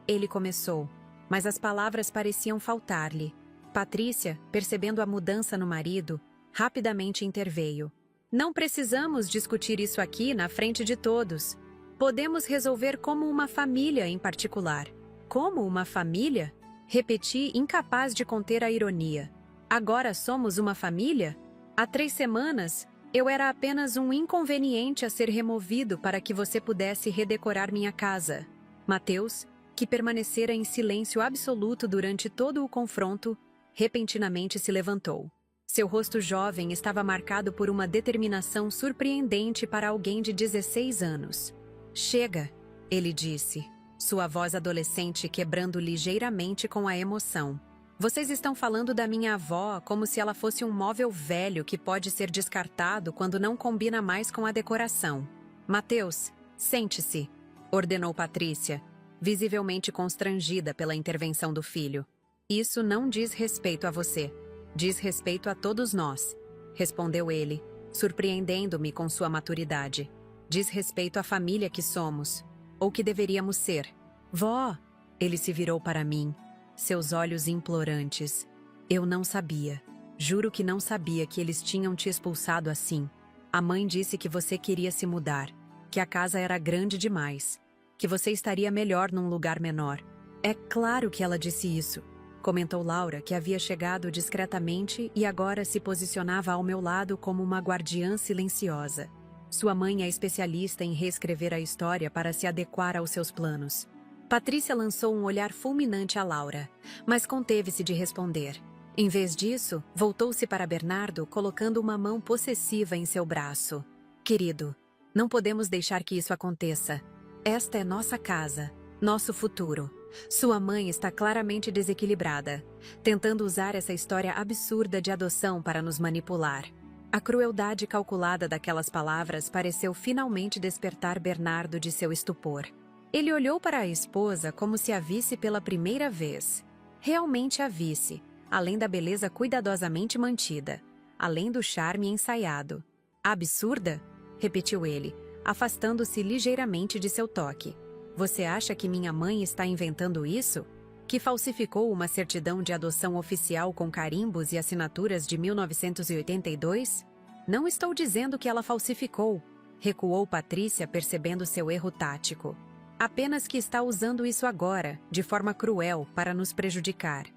Ele começou, mas as palavras pareciam faltar-lhe. Patrícia, percebendo a mudança no marido, rapidamente interveio. Não precisamos discutir isso aqui na frente de todos. Podemos resolver como uma família em particular. Como uma família? Repeti, incapaz de conter a ironia. Agora somos uma família? Há 3 semanas, eu era apenas um inconveniente a ser removido para que você pudesse redecorar minha casa. Mateus, que permanecera em silêncio absoluto durante todo o confronto, repentinamente se levantou. Seu rosto jovem estava marcado por uma determinação surpreendente para alguém de 16 anos. Chega, ele disse, sua voz adolescente quebrando ligeiramente com a emoção. Vocês estão falando da minha avó como se ela fosse um móvel velho que pode ser descartado quando não combina mais com a decoração. Mateus, sente-se, ordenou Patrícia, visivelmente constrangida pela intervenção do filho. Isso não diz respeito a você. Diz respeito a todos nós, respondeu ele, surpreendendo-me com sua maturidade. Diz respeito à família que somos, ou que deveríamos ser. Vó! Ele se virou para mim, seus olhos implorantes. Eu não sabia. Juro que não sabia que eles tinham te expulsado assim. A mãe disse que você queria se mudar, que a casa era grande demais, que você estaria melhor num lugar menor. É claro que ela disse isso, comentou Laura, que havia chegado discretamente e agora se posicionava ao meu lado como uma guardiã silenciosa. Sua mãe é especialista em reescrever a história para se adequar aos seus planos. Patrícia lançou um olhar fulminante a Laura, mas conteve-se de responder. Em vez disso, voltou-se para Bernardo, colocando uma mão possessiva em seu braço. Querido, não podemos deixar que isso aconteça. Esta é nossa casa, nosso futuro. Sua mãe está claramente desequilibrada, tentando usar essa história absurda de adoção para nos manipular. A crueldade calculada daquelas palavras pareceu finalmente despertar Bernardo de seu estupor. Ele olhou para a esposa como se a visse pela primeira vez. Realmente a visse, além da beleza cuidadosamente mantida, além do charme ensaiado. Absurda? Repetiu ele, afastando-se ligeiramente de seu toque. Você acha que minha mãe está inventando isso? Que falsificou uma certidão de adoção oficial com carimbos e assinaturas de 1982? Não estou dizendo que ela falsificou, recuou Patrícia, percebendo seu erro tático. Apenas que está usando isso agora, de forma cruel, para nos prejudicar.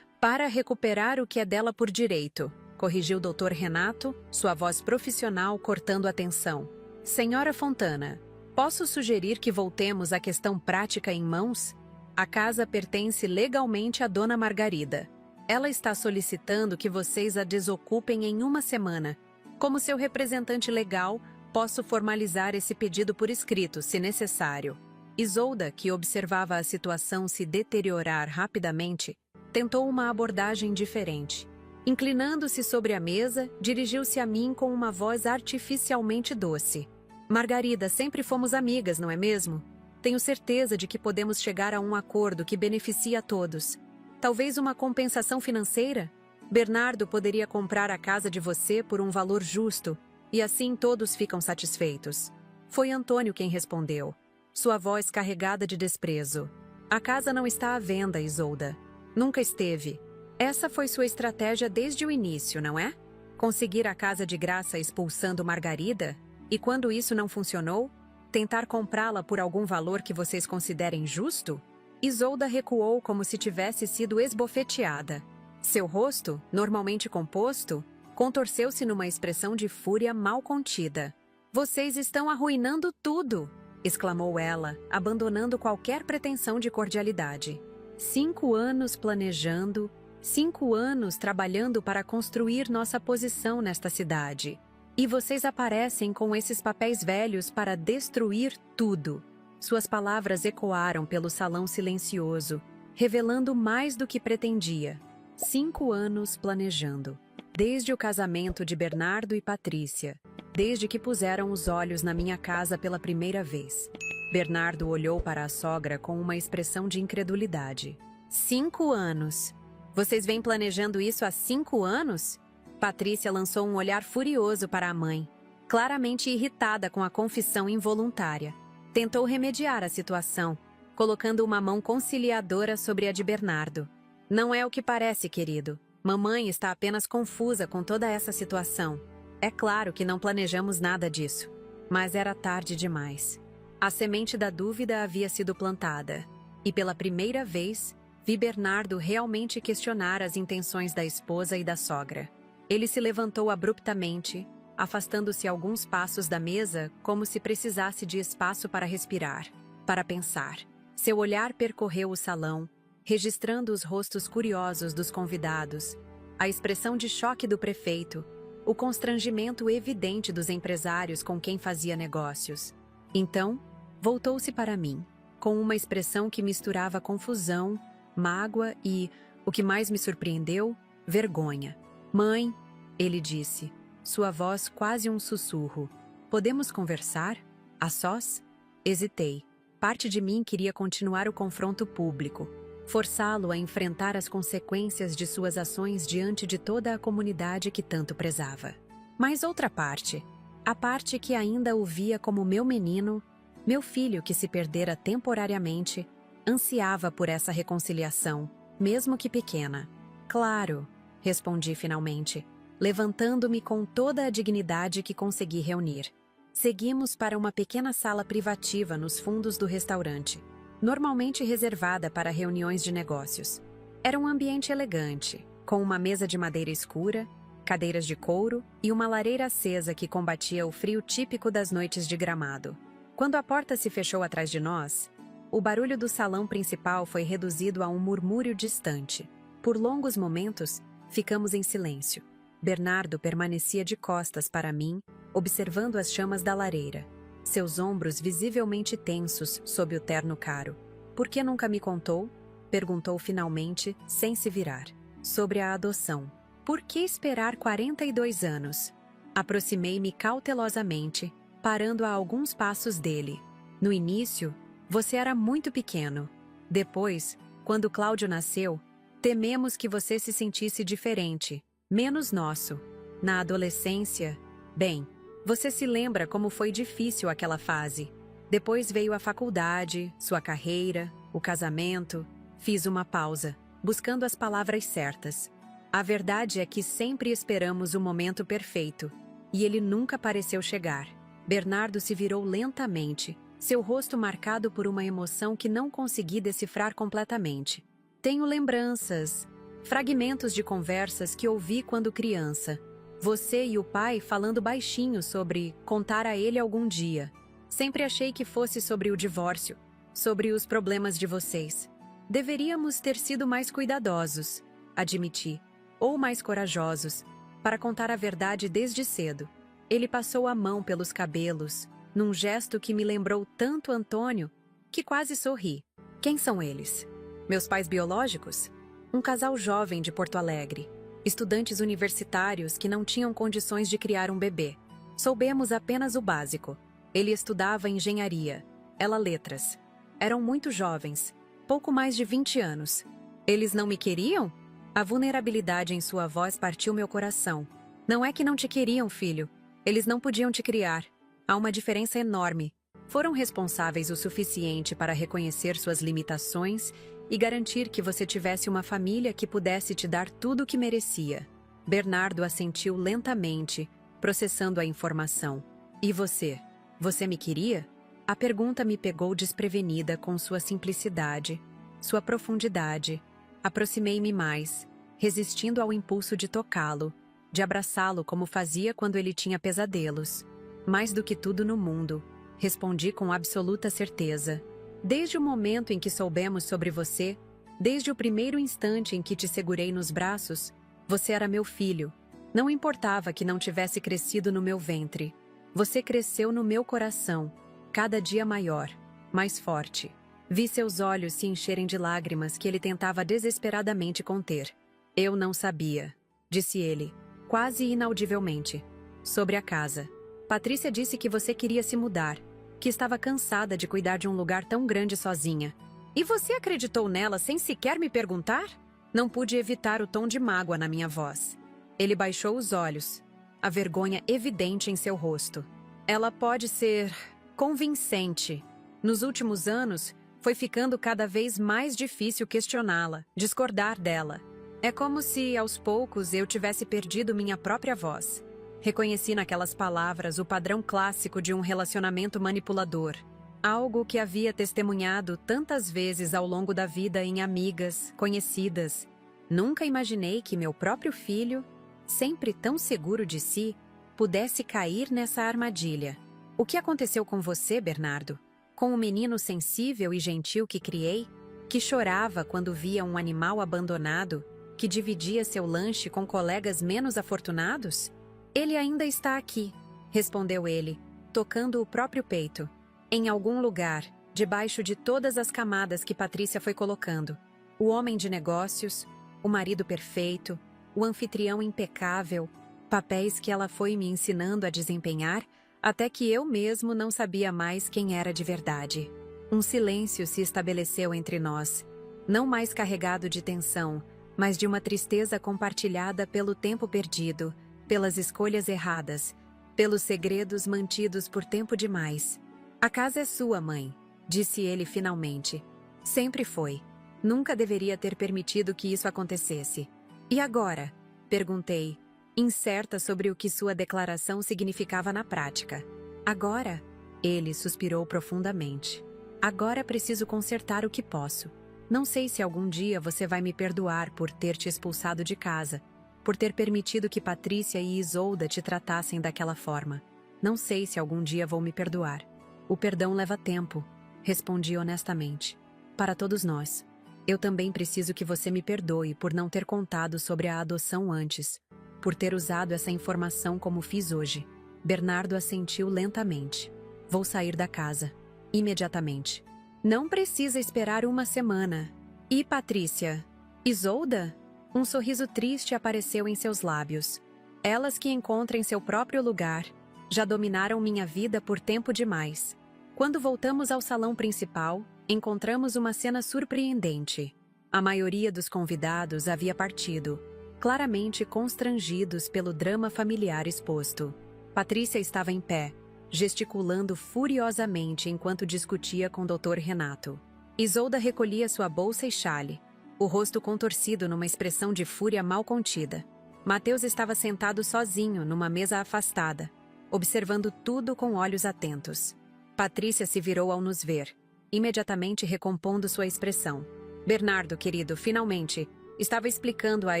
Para recuperar o que é dela por direito, corrigiu o Dr. Renato, sua voz profissional cortando a tensão. Senhora Fontana, posso sugerir que voltemos à questão prática em mãos? A casa pertence legalmente à Dona Margarida. Ela está solicitando que vocês a desocupem em 1 semana. Como seu representante legal, posso formalizar esse pedido por escrito, se necessário. Isolda, que observava a situação se deteriorar rapidamente, tentou uma abordagem diferente. Inclinando-se sobre a mesa, dirigiu-se a mim com uma voz artificialmente doce. Margarida, sempre fomos amigas, não é mesmo? Tenho certeza de que podemos chegar a um acordo que beneficie a todos. Talvez uma compensação financeira? Bernardo poderia comprar a casa de você por um valor justo, e assim todos ficam satisfeitos. Foi Antônio quem respondeu, sua voz carregada de desprezo. A casa não está à venda, Isolda. Nunca esteve. Essa foi sua estratégia desde o início, não é? Conseguir a casa de graça expulsando Margarida? E quando isso não funcionou, tentar comprá-la por algum valor que vocês considerem justo? Isolda recuou como se tivesse sido esbofeteada. Seu rosto, normalmente composto, contorceu-se numa expressão de fúria mal contida. "Vocês estão arruinando tudo!" exclamou ela, abandonando qualquer pretensão de cordialidade. 5 anos planejando, 5 anos trabalhando para construir nossa posição nesta cidade. E vocês aparecem com esses papéis velhos para destruir tudo. Suas palavras ecoaram pelo salão silencioso, revelando mais do que pretendia. 5 anos planejando. Desde o casamento de Bernardo e Patrícia, desde que puseram os olhos na minha casa pela primeira vez. Bernardo olhou para a sogra com uma expressão de incredulidade. 5 anos. Vocês vêm planejando isso há 5 anos? Patrícia lançou um olhar furioso para a mãe, claramente irritada com a confissão involuntária. Tentou remediar a situação, colocando uma mão conciliadora sobre a de Bernardo. "Não é o que parece, querido. Mamãe está apenas confusa com toda essa situação. É claro que não planejamos nada disso, mas era tarde demais." A semente da dúvida havia sido plantada, e pela primeira vez, vi Bernardo realmente questionar as intenções da esposa e da sogra. Ele se levantou abruptamente, afastando-se alguns passos da mesa como se precisasse de espaço para respirar, para pensar. Seu olhar percorreu o salão, registrando os rostos curiosos dos convidados, a expressão de choque do prefeito, o constrangimento evidente dos empresários com quem fazia negócios. Então, voltou-se para mim, com uma expressão que misturava confusão, mágoa e, o que mais me surpreendeu, vergonha. "Mãe", ele disse, sua voz quase um sussurro. "Podemos conversar? A sós?" Hesitei. Parte de mim queria continuar o confronto público, forçá-lo a enfrentar as consequências de suas ações diante de toda a comunidade que tanto prezava. Mas outra parte, a parte que ainda o via como meu menino, meu filho que se perdera temporariamente, ansiava por essa reconciliação, mesmo que pequena. "Claro", respondi finalmente, levantando-me com toda a dignidade que consegui reunir. Seguimos para uma pequena sala privativa nos fundos do restaurante, normalmente reservada para reuniões de negócios. Era um ambiente elegante, com uma mesa de madeira escura, cadeiras de couro e uma lareira acesa que combatia o frio típico das noites de Gramado. Quando a porta se fechou atrás de nós, o barulho do salão principal foi reduzido a um murmúrio distante. Por longos momentos, ficamos em silêncio. Bernardo permanecia de costas para mim, observando as chamas da lareira, seus ombros visivelmente tensos sob o terno caro. "Por que nunca me contou?" perguntou finalmente, sem se virar. "Sobre a adoção. Por que esperar 42 anos?" Aproximei-me cautelosamente, parando a alguns passos dele. "No início, você era muito pequeno. Depois, quando Cláudio nasceu, tememos que você se sentisse diferente, menos nosso. Na adolescência, bem, você se lembra como foi difícil aquela fase. Depois veio a faculdade, sua carreira, o casamento." Fiz uma pausa, buscando as palavras certas. A verdade é que sempre esperamos o momento perfeito, e ele nunca pareceu chegar. Bernardo se virou lentamente, seu rosto marcado por uma emoção que não consegui decifrar completamente. "Tenho lembranças, fragmentos de conversas que ouvi quando criança. Você e o pai falando baixinho sobre contar a ele algum dia. Sempre achei que fosse sobre o divórcio, sobre os problemas de vocês. Deveríamos ter sido mais cuidadosos", admiti, "ou mais corajosos, para contar a verdade desde cedo." Ele passou a mão pelos cabelos, num gesto que me lembrou tanto Antônio, que quase sorri. "Quem são eles?" "Meus pais biológicos?" Um casal jovem de Porto Alegre, estudantes universitários que não tinham condições de criar um bebê. Soubemos apenas o básico. Ele estudava engenharia, ela letras. Eram muito jovens, pouco mais de 20 anos. "Eles não me queriam?" A vulnerabilidade em sua voz partiu meu coração. "Não é que não te queriam, filho. Eles não podiam te criar. Há uma diferença enorme. Foram responsáveis o suficiente para reconhecer suas limitações e garantir que você tivesse uma família que pudesse te dar tudo o que merecia." Bernardo assentiu lentamente, processando a informação. "E você? Você me queria?" A pergunta me pegou desprevenida com sua simplicidade, sua profundidade. Aproximei-me mais, resistindo ao impulso de tocá-lo, de abraçá-lo como fazia quando ele tinha pesadelos. Mais do que tudo no mundo, respondi com absoluta certeza. Desde o momento em que soubemos sobre você, desde o primeiro instante em que te segurei nos braços, você era meu filho. Não importava que não tivesse crescido no meu ventre. Você cresceu no meu coração, cada dia maior, mais forte. Vi seus olhos se encherem de lágrimas que ele tentava desesperadamente conter. Eu não sabia, disse ele, quase inaudivelmente. Sobre a casa. Patrícia disse que você queria se mudar, que estava cansada de cuidar de um lugar tão grande sozinha. E você acreditou nela sem sequer me perguntar? Não pude evitar o tom de mágoa na minha voz. Ele baixou os olhos, a vergonha evidente em seu rosto. Ela pode ser convincente. Nos últimos anos, foi ficando cada vez mais difícil questioná-la, discordar dela. É como se, aos poucos, eu tivesse perdido minha própria voz. Reconheci naquelas palavras o padrão clássico de um relacionamento manipulador. Algo que havia testemunhado tantas vezes ao longo da vida em amigas, conhecidas. Nunca imaginei que meu próprio filho, sempre tão seguro de si, pudesse cair nessa armadilha. O que aconteceu com você, Bernardo? Com o menino sensível e gentil que criei, que chorava quando via um animal abandonado, que dividia seu lanche com colegas menos afortunados? Ele ainda está aqui, respondeu ele, tocando o próprio peito. Em algum lugar, debaixo de todas as camadas que Patrícia foi colocando. O homem de negócios, o marido perfeito, o anfitrião impecável, papéis que ela foi me ensinando a desempenhar, até que eu mesmo não sabia mais quem era de verdade. Um silêncio se estabeleceu entre nós, não mais carregado de tensão, mas de uma tristeza compartilhada pelo tempo perdido, pelas escolhas erradas, pelos segredos mantidos por tempo demais. A casa é sua, mãe, disse ele finalmente. Sempre foi. Nunca deveria ter permitido que isso acontecesse. E agora? Perguntei, incerta sobre o que sua declaração significava na prática. Agora? Ele suspirou profundamente. Agora preciso consertar o que posso. Não sei se algum dia você vai me perdoar por ter te expulsado de casa, por ter permitido que Patrícia e Isolda te tratassem daquela forma. Não sei se algum dia vou me perdoar. O perdão leva tempo, respondi honestamente. Para todos nós. Eu também preciso que você me perdoe por não ter contado sobre a adoção antes, por ter usado essa informação como fiz hoje. Bernardo assentiu lentamente. Vou sair da casa. Imediatamente. Não precisa esperar uma semana. E Patrícia? Isolda? Um sorriso triste apareceu em seus lábios. Elas que encontrem seu próprio lugar. Já dominaram minha vida por tempo demais. Quando voltamos ao salão principal, encontramos uma cena surpreendente. A maioria dos convidados havia partido, claramente constrangidos pelo drama familiar exposto. Patrícia estava em pé, gesticulando furiosamente enquanto discutia com o Dr. Renato. Isolda recolhia sua bolsa e chale, o rosto contorcido numa expressão de fúria mal contida. Mateus estava sentado sozinho numa mesa afastada, observando tudo com olhos atentos. Patrícia se virou ao nos ver, imediatamente recompondo sua expressão. Bernardo, querido, finalmente, estava explicando a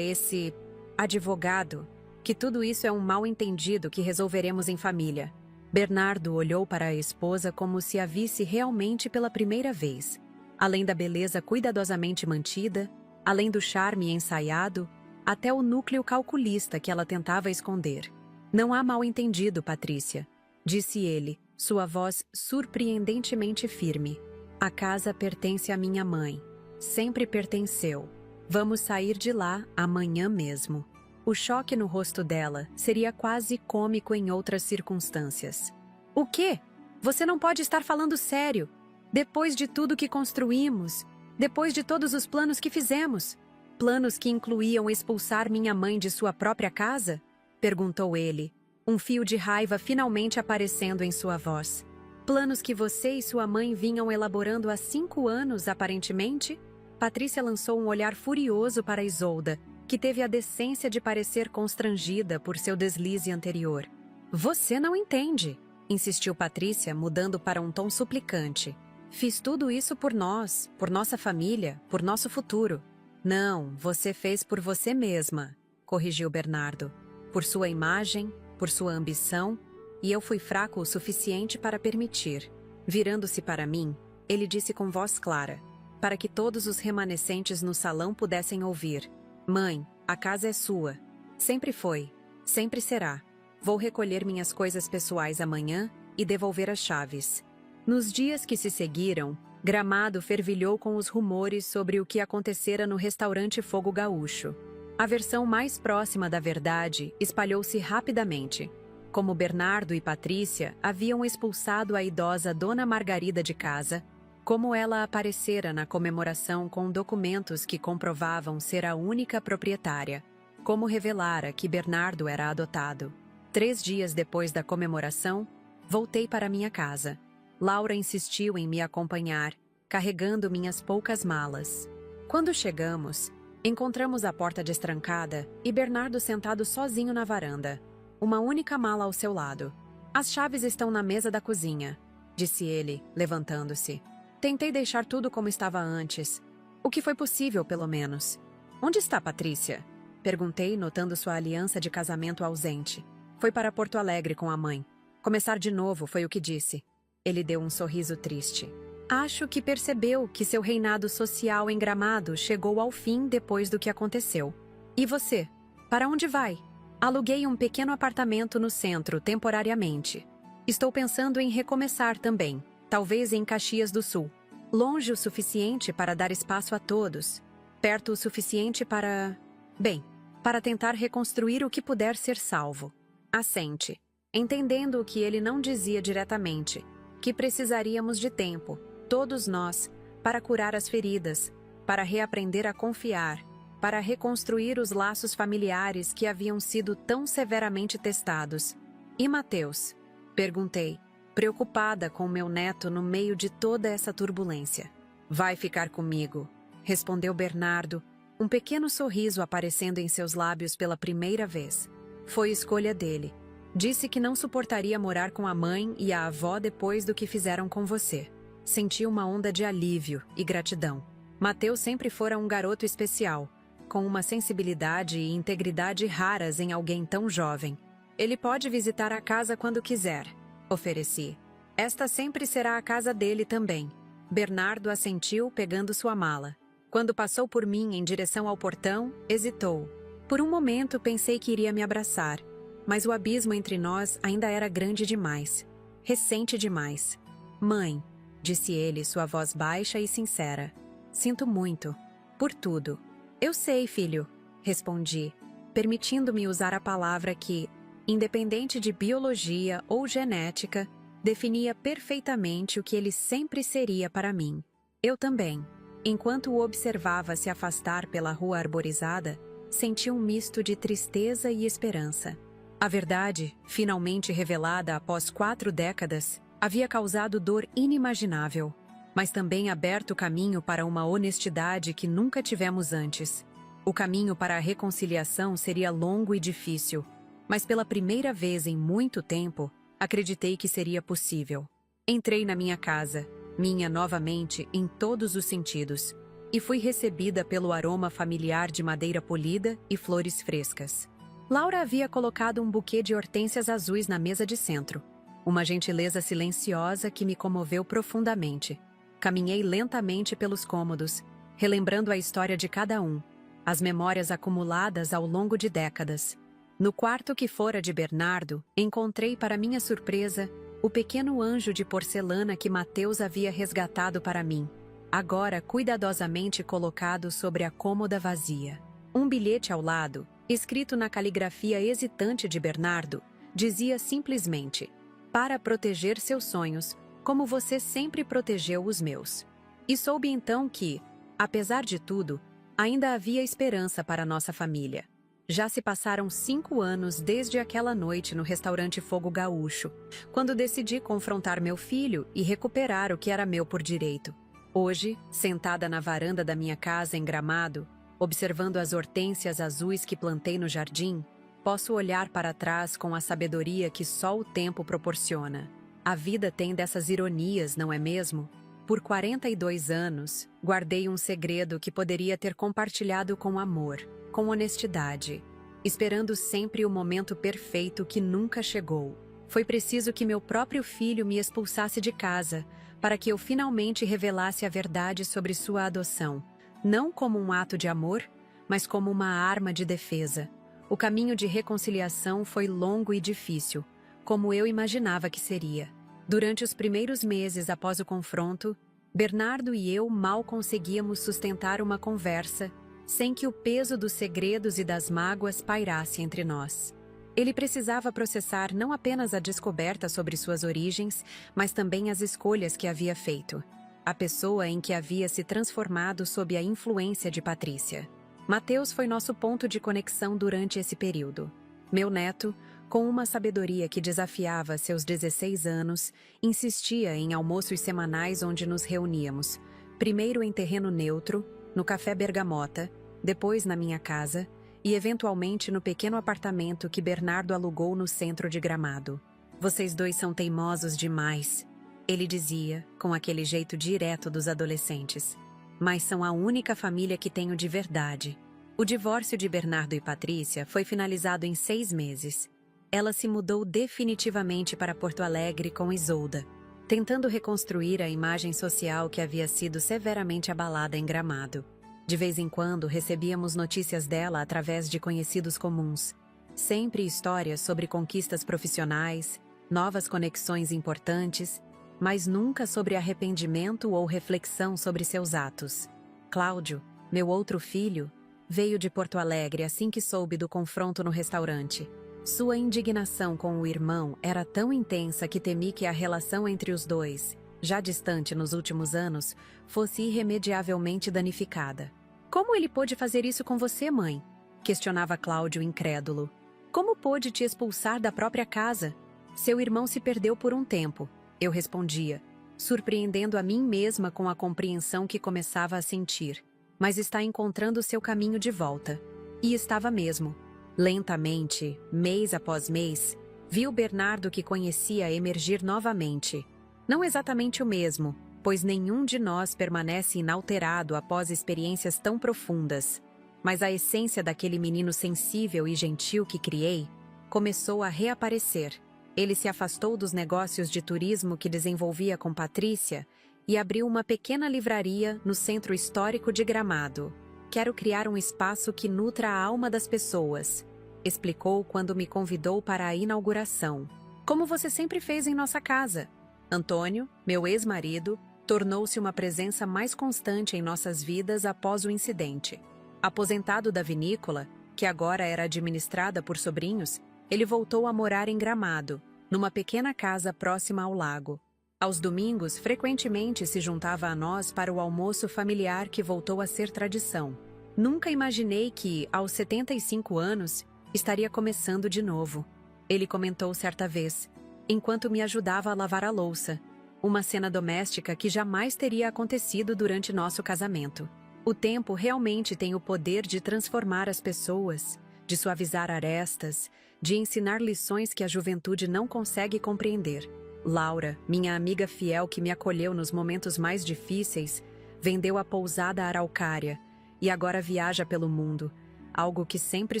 esse advogado que tudo isso é um mal-entendido que resolveremos em família. Bernardo olhou para a esposa como se a visse realmente pela primeira vez. Além da beleza cuidadosamente mantida, além do charme ensaiado, até o núcleo calculista que ela tentava esconder. Não há mal-entendido, Patrícia, disse ele, sua voz surpreendentemente firme. A casa pertence à minha mãe. Sempre pertenceu. Vamos sair de lá amanhã mesmo. O choque no rosto dela seria quase cômico em outras circunstâncias. O quê? Você não pode estar falando sério. Depois de tudo que construímos, depois de todos os planos que fizemos. Planos que incluíam expulsar minha mãe de sua própria casa? Perguntou ele, um fio de raiva finalmente aparecendo em sua voz. Planos que você e sua mãe vinham elaborando há 5 anos, aparentemente? Patrícia lançou um olhar furioso para Isolda, que teve a decência de parecer constrangida por seu deslize anterior. Você não entende, insistiu Patrícia, mudando para um tom suplicante. Fiz tudo isso por nós, por nossa família, por nosso futuro. Não, você fez por você mesma, corrigiu Bernardo. Por sua imagem, por sua ambição, e eu fui fraco o suficiente para permitir. Virando-se para mim, ele disse com voz clara, para que todos os remanescentes no salão pudessem ouvir: Mãe, a casa é sua. Sempre foi, sempre será. Vou recolher minhas coisas pessoais amanhã e devolver as chaves. Nos dias que se seguiram, Gramado fervilhou com os rumores sobre o que acontecera no restaurante Fogo Gaúcho. A versão mais próxima da verdade espalhou-se rapidamente. Como Bernardo e Patrícia haviam expulsado a idosa Dona Margarida de casa, como ela aparecera na comemoração com documentos que comprovavam ser a única proprietária, como revelara que Bernardo era adotado. 3 dias depois da comemoração, voltei para minha casa. Laura insistiu em me acompanhar, carregando minhas poucas malas. Quando chegamos, encontramos a porta destrancada e Bernardo sentado sozinho na varanda, uma única mala ao seu lado. As chaves estão na mesa da cozinha, disse ele, levantando-se. Tentei deixar tudo como estava antes, o que foi possível, pelo menos. Onde está Patrícia? Perguntei, notando sua aliança de casamento ausente. Foi para Porto Alegre com a mãe. Começar de novo, foi o que disse. Ele deu um sorriso triste. Acho que percebeu que seu reinado social em Gramado chegou ao fim depois do que aconteceu. E você? Para onde vai? Aluguei um pequeno apartamento no centro, temporariamente. Estou pensando em recomeçar também, talvez em Caxias do Sul. Longe o suficiente para dar espaço a todos. Perto o suficiente para... Bem, para tentar reconstruir o que puder ser salvo. Assente, entendendo o que ele não dizia diretamente, que precisaríamos de tempo, todos nós, para curar as feridas, para reaprender a confiar, para reconstruir os laços familiares que haviam sido tão severamente testados. E Mateus? Perguntei, preocupada com meu neto no meio de toda essa turbulência. Vai ficar comigo, respondeu Bernardo, um pequeno sorriso aparecendo em seus lábios pela primeira vez. Foi escolha dele. Disse que não suportaria morar com a mãe e a avó depois do que fizeram com você. Senti uma onda de alívio e gratidão. Mateus sempre fora um garoto especial, com uma sensibilidade e integridade raras em alguém tão jovem. Ele pode visitar a casa quando quiser, ofereci. Esta sempre será a casa dele também. Bernardo assentiu, pegando sua mala. Quando passou por mim em direção ao portão, hesitou. Por um momento pensei que iria me abraçar, mas o abismo entre nós ainda era grande demais, recente demais. Mãe, disse ele, sua voz baixa e sincera. Sinto muito. Por tudo. Eu sei, filho, respondi, permitindo-me usar a palavra que, independente de biologia ou genética, definia perfeitamente o que ele sempre seria para mim. Eu também. Enquanto o observava se afastar pela rua arborizada, senti um misto de tristeza e esperança. A verdade, finalmente revelada após 4 décadas, havia causado dor inimaginável, mas também aberto caminho para uma honestidade que nunca tivemos antes. O caminho para a reconciliação seria longo e difícil, mas pela primeira vez em muito tempo, acreditei que seria possível. Entrei na minha casa, minha novamente em todos os sentidos, e fui recebida pelo aroma familiar de madeira polida e flores frescas. Laura havia colocado um buquê de hortênsias azuis na mesa de centro, uma gentileza silenciosa que me comoveu profundamente. Caminhei lentamente pelos cômodos, relembrando a história de cada um, as memórias acumuladas ao longo de décadas. No quarto que fora de Bernardo, encontrei, para minha surpresa, o pequeno anjo de porcelana que Mateus havia resgatado para mim, agora cuidadosamente colocado sobre a cômoda vazia. Um bilhete ao lado, escrito na caligrafia hesitante de Bernardo, dizia simplesmente: para proteger seus sonhos, como você sempre protegeu os meus. E soube então que, apesar de tudo, ainda havia esperança para nossa família. Já se passaram 5 anos desde aquela noite no restaurante Fogo Gaúcho, quando decidi confrontar meu filho e recuperar o que era meu por direito. Hoje, sentada na varanda da minha casa em Gramado, observando as hortênsias azuis que plantei no jardim, posso olhar para trás com a sabedoria que só o tempo proporciona. A vida tem dessas ironias, não é mesmo? Por 42 anos, guardei um segredo que poderia ter compartilhado com amor, com honestidade, esperando sempre o momento perfeito que nunca chegou. Foi preciso que meu próprio filho me expulsasse de casa, para que eu finalmente revelasse a verdade sobre sua adoção, não como um ato de amor, mas como uma arma de defesa. O caminho de reconciliação foi longo e difícil, como eu imaginava que seria. Durante os primeiros meses após o confronto, Bernardo e eu mal conseguíamos sustentar uma conversa sem que o peso dos segredos e das mágoas pairasse entre nós. Ele precisava processar não apenas a descoberta sobre suas origens, mas também as escolhas que havia feito. A pessoa em que havia se transformado sob a influência de Patrícia. Mateus foi nosso ponto de conexão durante esse período. Meu neto, com uma sabedoria que desafiava seus 16 anos, insistia em almoços semanais onde nos reuníamos, primeiro em terreno neutro, no Café Bergamota, depois na minha casa e eventualmente no pequeno apartamento que Bernardo alugou no centro de Gramado. "Vocês dois são teimosos demais", ele dizia, com aquele jeito direto dos adolescentes. "Mas são a única família que tenho de verdade." O divórcio de Bernardo e Patrícia foi finalizado em 6 meses. Ela se mudou definitivamente para Porto Alegre com Isolda, tentando reconstruir a imagem social que havia sido severamente abalada em Gramado. De vez em quando recebíamos notícias dela através de conhecidos comuns. Sempre histórias sobre conquistas profissionais, novas conexões importantes, mas nunca sobre arrependimento ou reflexão sobre seus atos. Cláudio, meu outro filho, veio de Porto Alegre assim que soube do confronto no restaurante. Sua indignação com o irmão era tão intensa que temi que a relação entre os dois, já distante nos últimos anos, fosse irremediavelmente danificada. "Como ele pôde fazer isso com você, mãe?" questionava Cláudio incrédulo. "Como pôde te expulsar da própria casa? Seu irmão se perdeu por um tempo", eu respondia, surpreendendo a mim mesma com a compreensão que começava a sentir. "Mas está encontrando seu caminho de volta." E estava mesmo. Lentamente, mês após mês, vi o Bernardo que conhecia emergir novamente. Não exatamente o mesmo, pois nenhum de nós permanece inalterado após experiências tão profundas. Mas a essência daquele menino sensível e gentil que criei começou a reaparecer. Ele se afastou dos negócios de turismo que desenvolvia com Patrícia e abriu uma pequena livraria no centro histórico de Gramado. "Quero criar um espaço que nutra a alma das pessoas", explicou quando me convidou para a inauguração. "Como você sempre fez em nossa casa." Antônio, meu ex-marido, tornou-se uma presença mais constante em nossas vidas após o incidente. Aposentado da vinícola, que agora era administrada por sobrinhos, ele voltou a morar em Gramado, numa pequena casa próxima ao lago. Aos domingos, frequentemente se juntava a nós para o almoço familiar que voltou a ser tradição. Nunca imaginei que, aos 75 anos, estaria começando de novo. Ele comentou certa vez, enquanto me ajudava a lavar a louça, uma cena doméstica que jamais teria acontecido durante nosso casamento. O tempo realmente tem o poder de transformar as pessoas, de suavizar arestas, de ensinar lições que a juventude não consegue compreender. Laura, minha amiga fiel que me acolheu nos momentos mais difíceis, vendeu a pousada Araucária e agora viaja pelo mundo, algo que sempre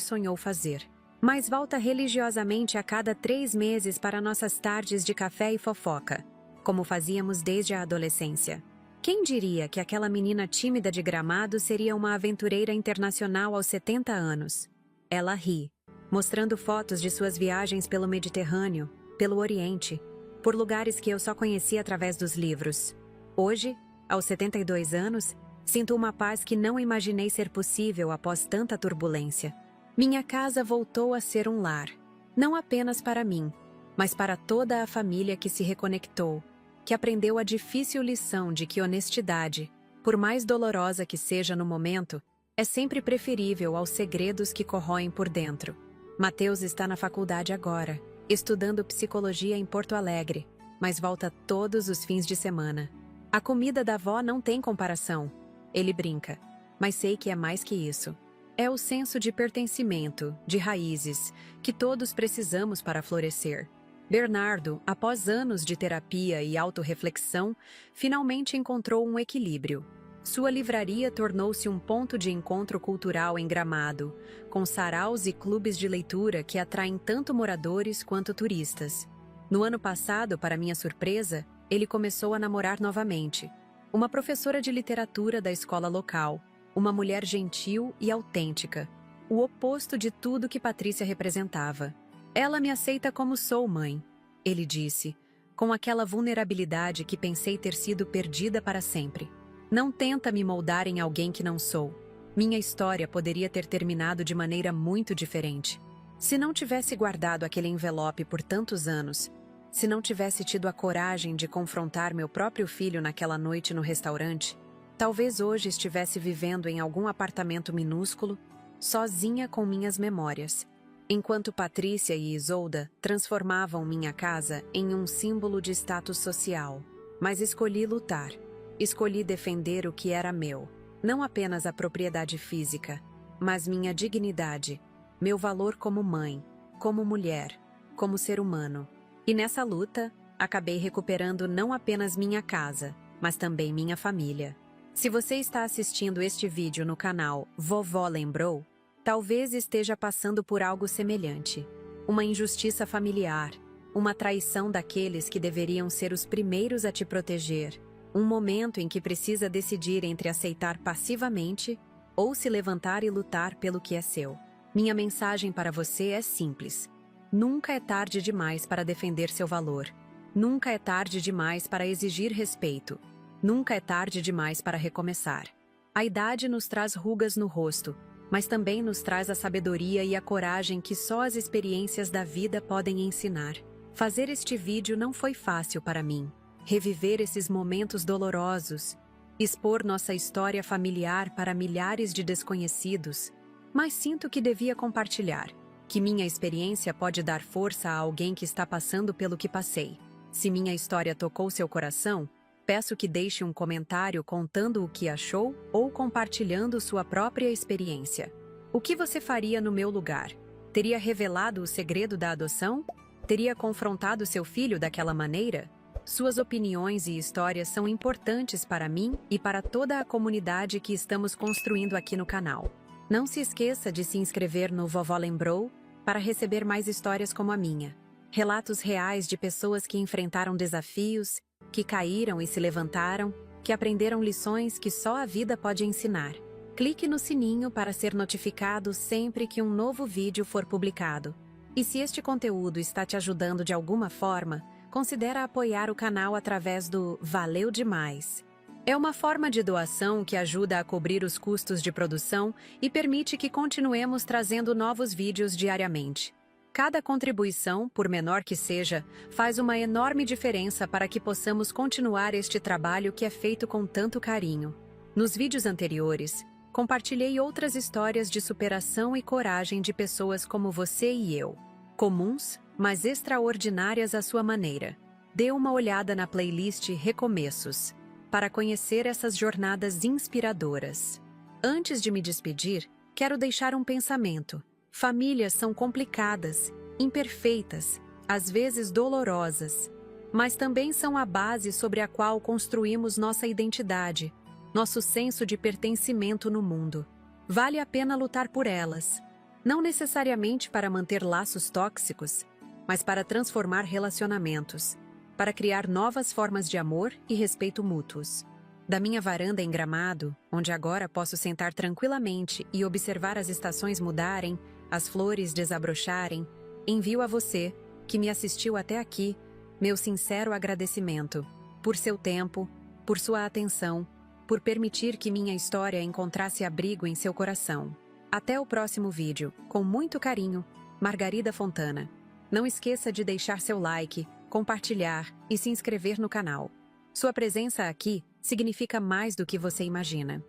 sonhou fazer. Mas volta religiosamente a cada 3 meses para nossas tardes de café e fofoca, como fazíamos desde a adolescência. Quem diria que aquela menina tímida de Gramado seria uma aventureira internacional aos 70 anos? Ela ri, mostrando fotos de suas viagens pelo Mediterrâneo, pelo Oriente, por lugares que eu só conhecia através dos livros. Hoje, aos 72 anos, sinto uma paz que não imaginei ser possível após tanta turbulência. Minha casa voltou a ser um lar, não apenas para mim, mas para toda a família que se reconectou, que aprendeu a difícil lição de que honestidade, por mais dolorosa que seja no momento, é sempre preferível aos segredos que corroem por dentro. Mateus está na faculdade agora, estudando psicologia em Porto Alegre, mas volta todos os fins de semana. "A comida da avó não tem comparação", ele brinca, mas sei que é mais que isso. É o senso de pertencimento, de raízes, que todos precisamos para florescer. Bernardo, após anos de terapia e autorreflexão, finalmente encontrou um equilíbrio. Sua livraria tornou-se um ponto de encontro cultural em Gramado, com saraus e clubes de leitura que atraem tanto moradores quanto turistas. No ano passado, para minha surpresa, ele começou a namorar novamente. Uma professora de literatura da escola local, uma mulher gentil e autêntica, o oposto de tudo que Patrícia representava. Ela me aceita como sou, mãe, ele disse, com aquela vulnerabilidade que pensei ter sido perdida para sempre. Não tenta me moldar em alguém que não sou. Minha história poderia ter terminado de maneira muito diferente. Se não tivesse guardado aquele envelope por tantos anos, se não tivesse tido a coragem de confrontar meu próprio filho naquela noite no restaurante, talvez hoje estivesse vivendo em algum apartamento minúsculo, sozinha com minhas memórias, enquanto Patrícia e Isolda transformavam minha casa em um símbolo de status social. Mas escolhi lutar. Escolhi defender o que era meu, não apenas a propriedade física, mas minha dignidade, meu valor como mãe, como mulher, como ser humano. E nessa luta, acabei recuperando não apenas minha casa, mas também minha família. Se você está assistindo este vídeo no canal Vovó Lembrou, talvez esteja passando por algo semelhante. Uma injustiça familiar, uma traição daqueles que deveriam ser os primeiros a te proteger, um momento em que precisa decidir entre aceitar passivamente ou se levantar e lutar pelo que é seu. Minha mensagem para você é simples. Nunca é tarde demais para defender seu valor. Nunca é tarde demais para exigir respeito. Nunca é tarde demais para recomeçar. A idade nos traz rugas no rosto, mas também nos traz a sabedoria e a coragem que só as experiências da vida podem ensinar. Fazer este vídeo não foi fácil para mim. Reviver esses momentos dolorosos, expor nossa história familiar para milhares de desconhecidos, mas sinto que devia compartilhar, que minha experiência pode dar força a alguém que está passando pelo que passei. Se minha história tocou seu coração, peço que deixe um comentário contando o que achou ou compartilhando sua própria experiência. O que você faria no meu lugar? Teria revelado o segredo da adoção? Teria confrontado seu filho daquela maneira? Suas opiniões e histórias são importantes para mim e para toda a comunidade que estamos construindo aqui no canal. Não se esqueça de se inscrever no Vovó Lembrou para receber mais histórias como a minha. Relatos reais de pessoas que enfrentaram desafios, que caíram e se levantaram, que aprenderam lições que só a vida pode ensinar. Clique no sininho para ser notificado sempre que um novo vídeo for publicado. E se este conteúdo está te ajudando de alguma forma, considera apoiar o canal através do Valeu Demais. É uma forma de doação que ajuda a cobrir os custos de produção e permite que continuemos trazendo novos vídeos diariamente. Cada contribuição, por menor que seja, faz uma enorme diferença para que possamos continuar este trabalho que é feito com tanto carinho. Nos vídeos anteriores, compartilhei outras histórias de superação e coragem de pessoas como você e eu. Comuns, mas extraordinárias à sua maneira. Dê uma olhada na playlist Recomeços, para conhecer essas jornadas inspiradoras. Antes de me despedir, quero deixar um pensamento. Famílias são complicadas, imperfeitas, às vezes dolorosas, mas também são a base sobre a qual construímos nossa identidade, nosso senso de pertencimento no mundo. Vale a pena lutar por elas, não necessariamente para manter laços tóxicos, mas para transformar relacionamentos, para criar novas formas de amor e respeito mútuos. Da minha varanda em Gramado, onde agora posso sentar tranquilamente e observar as estações mudarem, as flores desabrocharem, envio a você, que me assistiu até aqui, meu sincero agradecimento por seu tempo, por sua atenção, por permitir que minha história encontrasse abrigo em seu coração. Até o próximo vídeo, com muito carinho, Margarida Fontana. Não esqueça de deixar seu like, compartilhar e se inscrever no canal. Sua presença aqui significa mais do que você imagina.